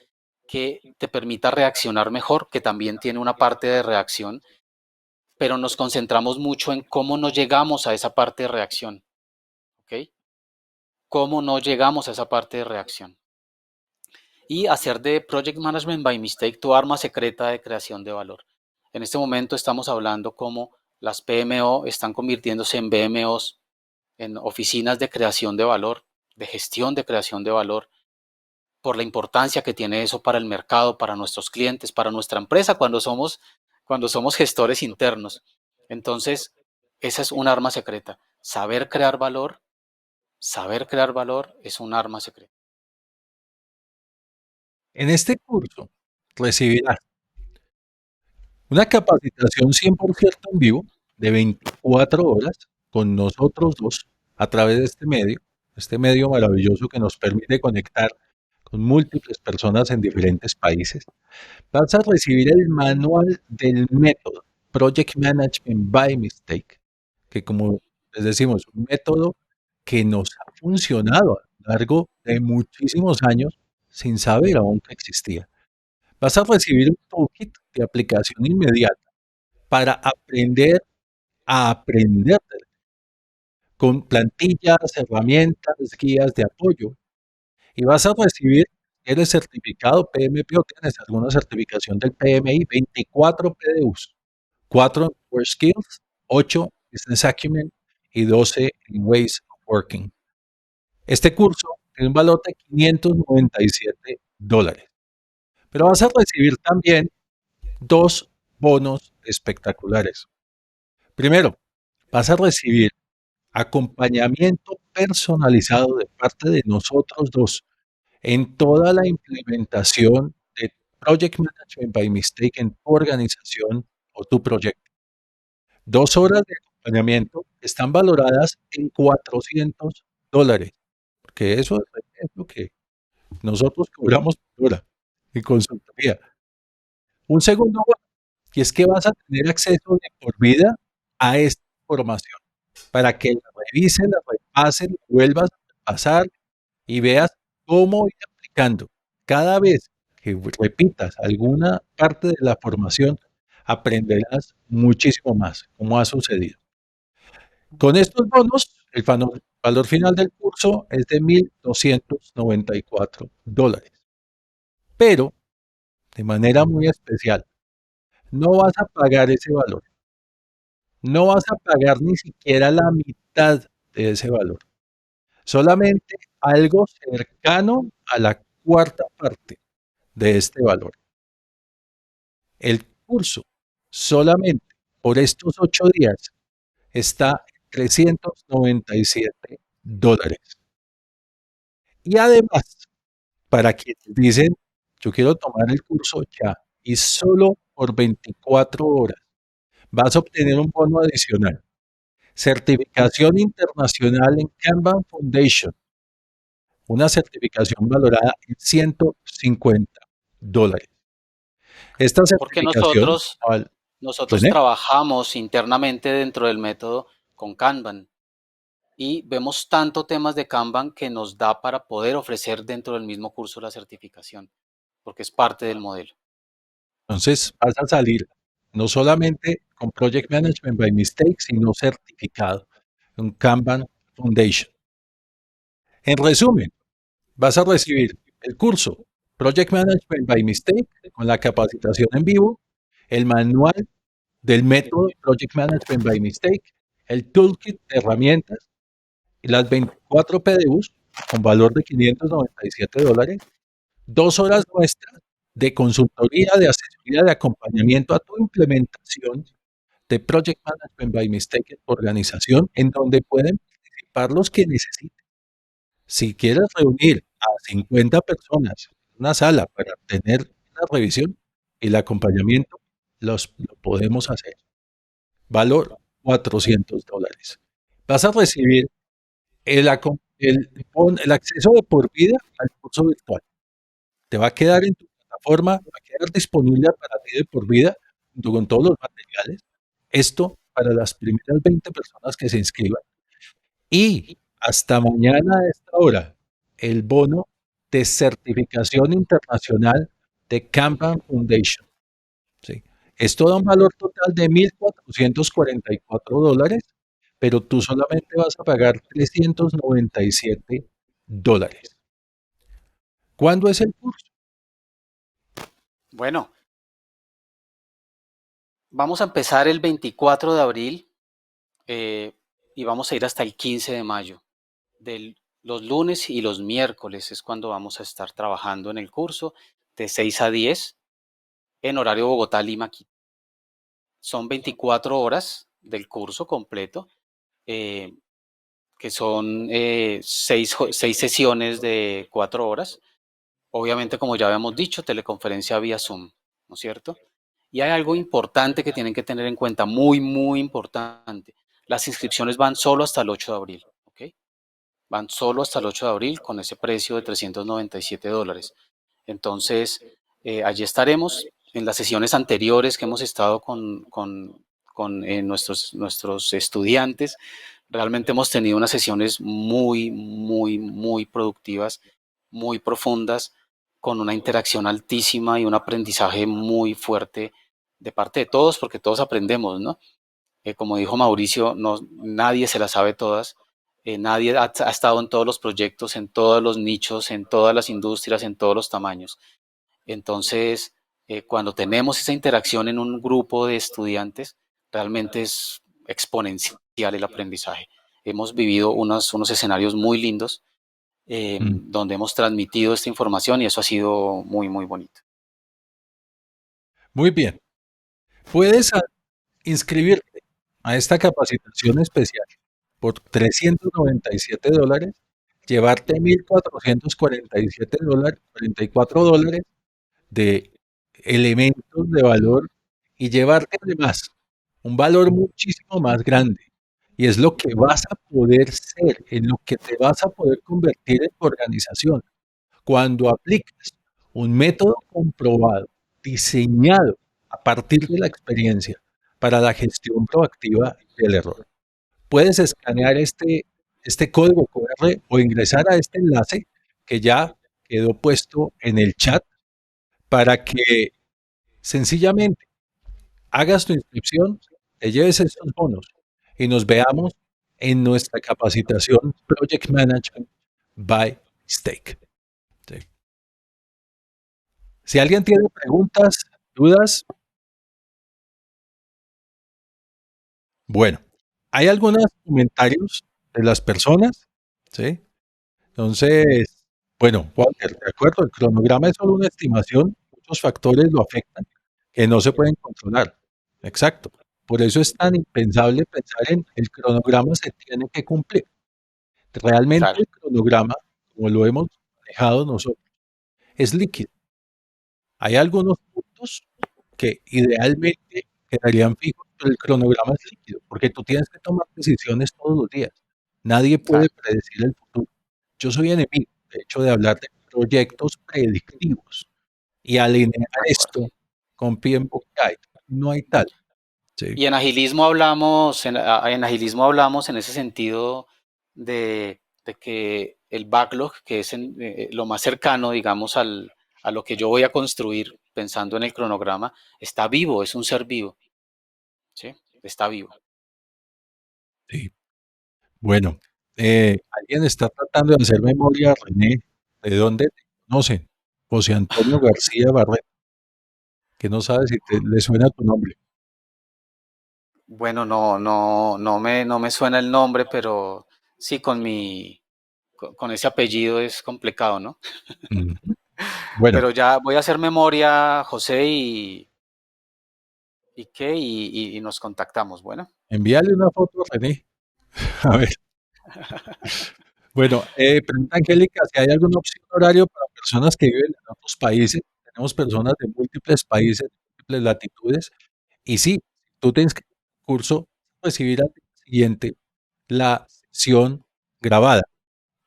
que te permita reaccionar mejor, que también tiene una parte de reacción, pero nos concentramos mucho en cómo no llegamos a esa parte de reacción, ¿ok? ¿Cómo no llegamos a esa parte de reacción? y hacer de Project Management by Mistake tu arma secreta de creación de valor. En este momento estamos hablando cómo las PMO están convirtiéndose en BMOs, en oficinas de creación de valor, de gestión de creación de valor, por la importancia que tiene eso para el mercado, para nuestros clientes, para nuestra empresa cuando somos gestores internos. Entonces, esa es un arma secreta. Saber crear valor es un arma secreta. En este curso recibirás una capacitación 100% en vivo de 24 horas con nosotros dos a través de este medio maravilloso que nos permite conectar con múltiples personas en diferentes países. Vas a recibir el manual del método Project Management by Mistake, que como les decimos, un método que nos ha funcionado a lo largo de muchísimos años sin saber aún que existía. Vas a recibir un toolkit de aplicación inmediata para aprender a aprender con plantillas, herramientas, guías de apoyo. Y vas a recibir, eres certificado PMP o tienes alguna certificación del PMI, 24 PDUs, 4 en Core Skills, 8 Business Acumen y 12 en Ways of Working. Este curso tiene un valor de $597. Pero vas a recibir también dos bonos espectaculares. Primero, vas a recibir acompañamiento personalizado de parte de nosotros dos en toda la implementación de Project Management by Mistake en tu organización o tu proyecto. 2 horas de acompañamiento están valoradas en $400, porque eso es lo que nosotros cobramos por hora en consultoría. Un segundo, y es que vas a tener acceso de por vida a esta información para que la revises, la repases, la vuelvas a pasar y veas cómo ir aplicando. Cada vez que repitas alguna parte de la formación, aprenderás muchísimo más, como ha sucedido. Con estos bonos, el valor final del curso es de $1,294. Pero, de manera muy especial, no vas a pagar ese valor. No vas a pagar ni siquiera la mitad de ese valor. Solamente algo cercano a la cuarta parte de este valor. El curso solamente por estos 8 días está en $397. Y además, para quienes dicen, yo quiero tomar el curso ya y solo por 24 horas, vas a obtener un bono adicional. Certificación internacional en Kanban Foundation, una certificación valorada en $150. Esta Porque certificación, nosotros René, trabajamos internamente dentro del método con Kanban y vemos tanto temas de Kanban que nos da para poder ofrecer dentro del mismo curso la certificación, porque es parte del modelo. entonces vas a salir no solamente con Project Management by Mistake, sino certificado en Kanban Foundation. En resumen, vas a recibir el curso Project Management by Mistake con la capacitación en vivo, el manual del método Project Management by Mistake, el toolkit de herramientas y las 24 PDUs con valor de $597, 2 horas nuestras de consultoría, de asesoría, de acompañamiento a tu implementación de Project Management by Mistake en tu organización, en donde pueden participar los que necesiten. Si quieres reunir a 50 personas en una sala para tener una revisión y el acompañamiento, lo podemos hacer. Valor $400. Vas a recibir el acceso de por vida al curso virtual. Te va a quedar en tu plataforma, va a quedar disponible para ti de por vida, junto con todos los materiales. Esto para las primeras 20 personas que se inscriban. Y hasta mañana a esta hora, el bono de certificación internacional de Kanban Foundation. ¿Sí? Esto da un valor total de $1,444, pero tú solamente vas a pagar $397. ¿Cuándo es el curso? Bueno, vamos a empezar el 24 de abril eh, y vamos a ir hasta el 15 de mayo. Los lunes y los miércoles es cuando vamos a estar trabajando en el curso de 6 a 10 en horario Bogotá-Lima. Son 24 horas del curso completo, eh, que son 6 sesiones de 4 horas. Obviamente, como ya habíamos dicho, teleconferencia vía Zoom, ¿no es cierto? Y hay algo importante que tienen que tener en cuenta, muy, muy importante. Las inscripciones van solo hasta el 8 de abril, ¿ok? Van solo hasta el 8 de abril con ese precio de $397. Entonces, allí estaremos. En las sesiones anteriores que hemos estado con nuestros estudiantes, realmente hemos tenido unas sesiones muy, muy, muy productivas, muy profundas, con una interacción altísima y un aprendizaje muy fuerte de parte de todos, porque todos aprendemos, ¿no? Como dijo Mauricio, no, nadie se las sabe todas, nadie ha estado en todos los proyectos, en todos los nichos, en todas las industrias, en todos los tamaños. Entonces, cuando tenemos esa interacción en un grupo de estudiantes, realmente es exponencial el aprendizaje. Hemos vivido unos escenarios muy lindos Mm. donde hemos transmitido esta información y eso ha sido muy, muy bonito. Muy bien. Puedes inscribirte a esta capacitación especial por $397, llevarte $1,447, $44 de elementos de valor y llevarte además un valor muchísimo más grande. Y es lo que vas a poder ser, en lo que te vas a poder convertir en tu organización. Cuando aplicas un método comprobado, diseñado a partir de la experiencia para la gestión proactiva del error. Puedes escanear este código QR o ingresar a este enlace que ya quedó puesto en el chat para que sencillamente hagas tu inscripción, te lleves estos bonos y nos veamos en nuestra capacitación Project Management by Stake. Sí. Si alguien tiene preguntas, dudas, bueno, hay algunos comentarios de las personas, ¿sí? Entonces, bueno, Walter, de acuerdo, el cronograma es solo una estimación, muchos factores lo afectan que no se pueden controlar. Exacto. Por eso es tan impensable pensar en el cronograma se tiene que cumplir. Realmente Claro, el cronograma, como lo hemos manejado nosotros, es líquido. Hay algunos puntos que idealmente quedarían fijos, pero el cronograma es líquido, porque tú tienes que tomar decisiones todos los días. Nadie puede claro, predecir el futuro. Yo soy enemigo, de hecho, de hablar de proyectos predictivos y alinear de acuerdo. esto con PMBOK Guide. No hay tal. Sí. Y en agilismo hablamos, en agilismo hablamos en ese sentido de que el backlog, que es lo más cercano, digamos, a lo que yo voy a construir pensando en el cronograma, está vivo, es un ser vivo, ¿sí? Está vivo. Sí. Bueno, alguien está tratando de hacer memoria, René. ¿De dónde te conocen? José Antonio García Barret, que no sabe si le suena tu nombre. Bueno, no me suena el nombre, pero sí, con ese apellido es complicado, ¿no? Mm. Bueno, Pero ya voy a hacer memoria, José, y nos contactamos. Bueno, envíale una foto a René. A ver. Bueno, pregunta Angélica si hay alguna opción horario para personas que viven en otros países. Tenemos personas de múltiples países, múltiples latitudes. Y sí, tú tienes que curso recibir al día siguiente la sesión grabada.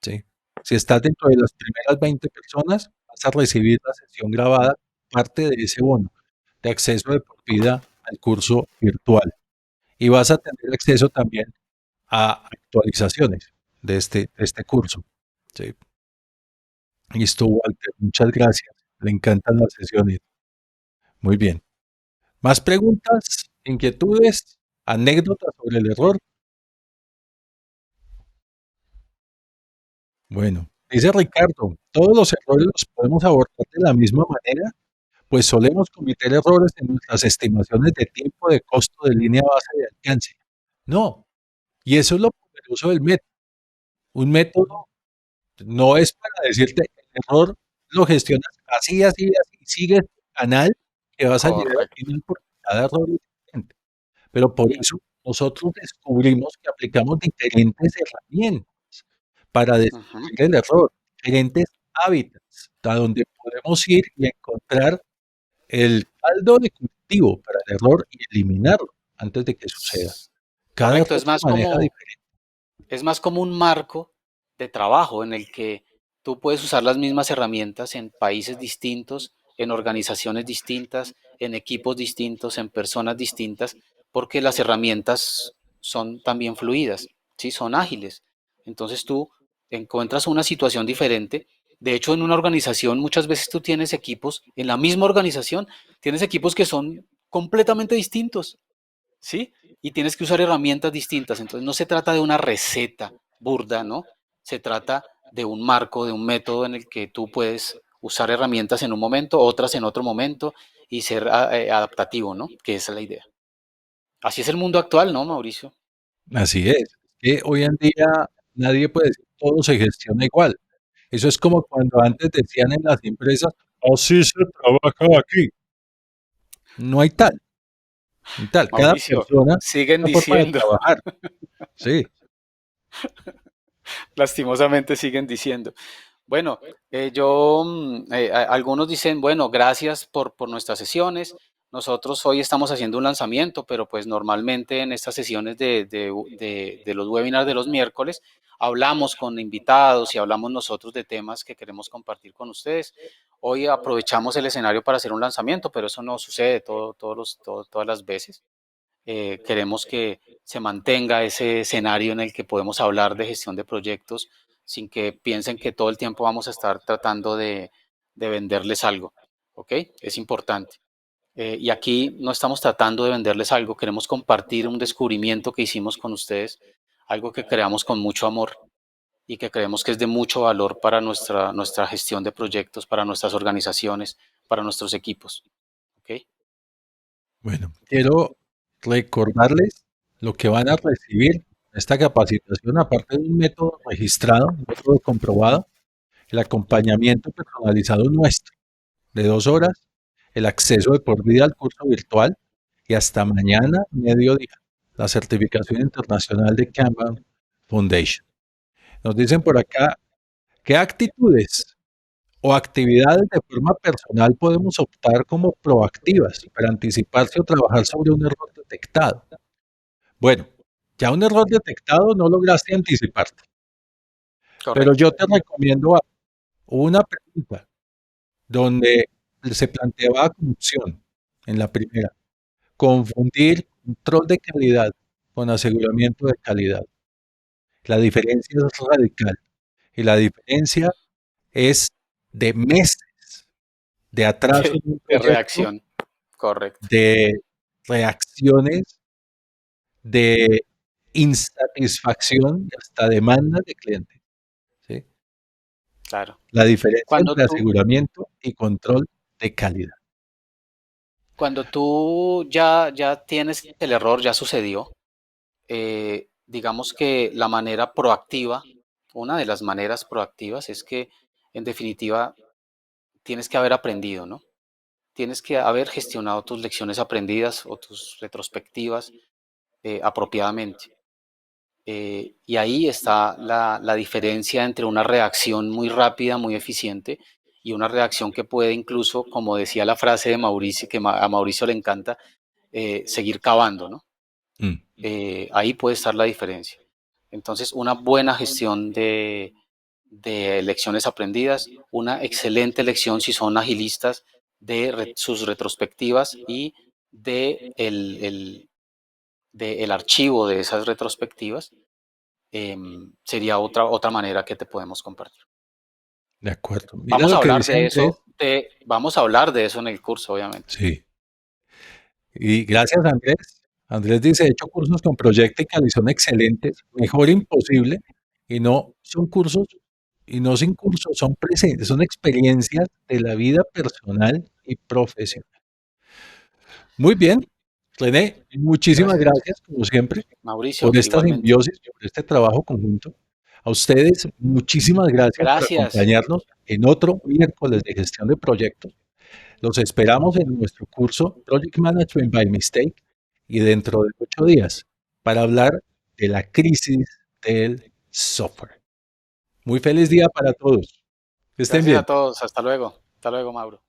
¿Sí? Si estás dentro de las primeras 20 personas, vas a recibir la sesión grabada, parte de ese bono de acceso de por vida al curso virtual. Y vas a tener acceso también a actualizaciones de este curso. ¿Sí? Listo, Walter, muchas gracias. Le encantan las sesiones. Muy bien. ¿Más preguntas, inquietudes, anécdotas sobre el error? Bueno, dice Ricardo, todos los errores los podemos abordar de la misma manera pues solemos cometer errores en nuestras estimaciones de tiempo, de costo, de línea base, de alcance. No, y eso es lo poderoso del método. Un método no es para decirte el error lo gestionas así, así, así, sigues el canal que vas a llegar al Correcto. final porque cada error es diferente. Pero por eso nosotros descubrimos que aplicamos diferentes herramientas para Ujú. descubrir el error, diferentes hábitats a donde podemos ir y encontrar el caldo de cultivo para el error y eliminarlo antes de que suceda. Cada Correcto, error se maneja diferente. es más como un marco de trabajo en el que tú puedes usar las mismas herramientas en países distintos, en organizaciones distintas, en equipos distintos, en personas distintas, porque las herramientas son también fluidas, ¿sí? Son ágiles. Entonces tú encuentras una situación diferente. De hecho, en una organización muchas veces tú tienes equipos, en la misma organización, tienes equipos que son completamente distintos, ¿sí? Y tienes que usar herramientas distintas. Entonces no se trata de una receta burda, ¿no? Se trata de un marco, de un método en el que tú puedes usar herramientas en un momento, otras en otro momento y ser adaptativo, ¿no? Que esa es la idea. Así es el mundo actual, ¿no, Mauricio? Así es. Que hoy en día nadie puede decir todo se gestiona igual. Eso es como cuando antes decían en las empresas, así se trabaja aquí. No hay tal, no hay tal. Cada Mauricio, persona siguen tiene una forma de diciendo, trabajar. Sí, lastimosamente siguen diciendo. Bueno, yo, algunos dicen, bueno, gracias por nuestras sesiones. Nosotros hoy estamos haciendo un lanzamiento, pero pues normalmente en estas sesiones de los webinars de los miércoles hablamos con invitados y hablamos nosotros de temas que queremos compartir con ustedes. Hoy aprovechamos el escenario para hacer un lanzamiento, pero eso no sucede todas las veces. Queremos que se mantenga ese escenario en el que podemos hablar de gestión de proyectos sin que piensen que todo el tiempo vamos a estar tratando de venderles algo. ¿Ok? Es importante. Y aquí no estamos tratando de venderles algo, queremos compartir un descubrimiento que hicimos con ustedes, algo que creamos con mucho amor y que creemos que es de mucho valor para nuestra gestión de proyectos, para nuestras organizaciones, para nuestros equipos. ¿Ok? bueno, quiero recordarles lo que van a recibir en esta capacitación, aparte de un método registrado, un método comprobado, el acompañamiento personalizado nuestro de 2 horas, el acceso de por vida al curso virtual y hasta mañana, mediodía, la certificación internacional de Kanban Foundation. Nos dicen por acá, ¿qué actitudes o actividades de forma personal podemos optar como proactivas para anticiparse o trabajar sobre un error detectado? Bueno, ya un error detectado no lograste anticiparte, pero Correcto. yo te recomiendo una pregunta donde se planteaba como opción en la primera, confundir control de calidad con aseguramiento de calidad. La diferencia es radical y la diferencia es de meses de atraso en un De proyecto, reacción. Correcto. de reacciones, de insatisfacción y hasta demandas de clientes, ¿sí? Claro. La diferencia Cuando entre tú, aseguramiento y control de calidad. cuando tú ya tienes el error, ya sucedió, digamos que la manera proactiva, una de las maneras proactivas es que, en definitiva, tienes que haber aprendido, ¿no? Tienes que haber gestionado tus lecciones aprendidas o tus retrospectivas apropiadamente. Y ahí está la diferencia entre una reacción muy rápida, muy eficiente, y una reacción que puede incluso, como decía la frase de Mauricio, que a Mauricio le encanta, seguir cavando, ¿no? Mm, Ahí puede estar la diferencia. Entonces, una buena gestión de lecciones aprendidas, una excelente lección si son agilistas de sus retrospectivas y de el archivo de esas retrospectivas, sería otra manera que te podemos compartir. de acuerdo. Mira Vamos lo a que hablar dice de Andrés. eso, vamos a hablar de eso en el curso, obviamente. Sí. Y gracias, Andrés. Andrés dice, he hecho cursos con Projectica y son excelentes, mejor imposible, y no son cursos y no sin cursos, son presentes, son experiencias de la vida personal y profesional. Muy bien, René, muchísimas Gracias, gracias, como siempre, Mauricio, por esta igualmente. simbiosis, por este trabajo conjunto. A ustedes, muchísimas gracias por Gracias. acompañarnos en otro miércoles de gestión de proyectos. Los esperamos en nuestro curso Project Management by Mistake y dentro de 8 días para hablar de la crisis del software. Muy feliz día para todos. Que estén Gracias a bien. todos. Hasta luego. Hasta luego, Mauro.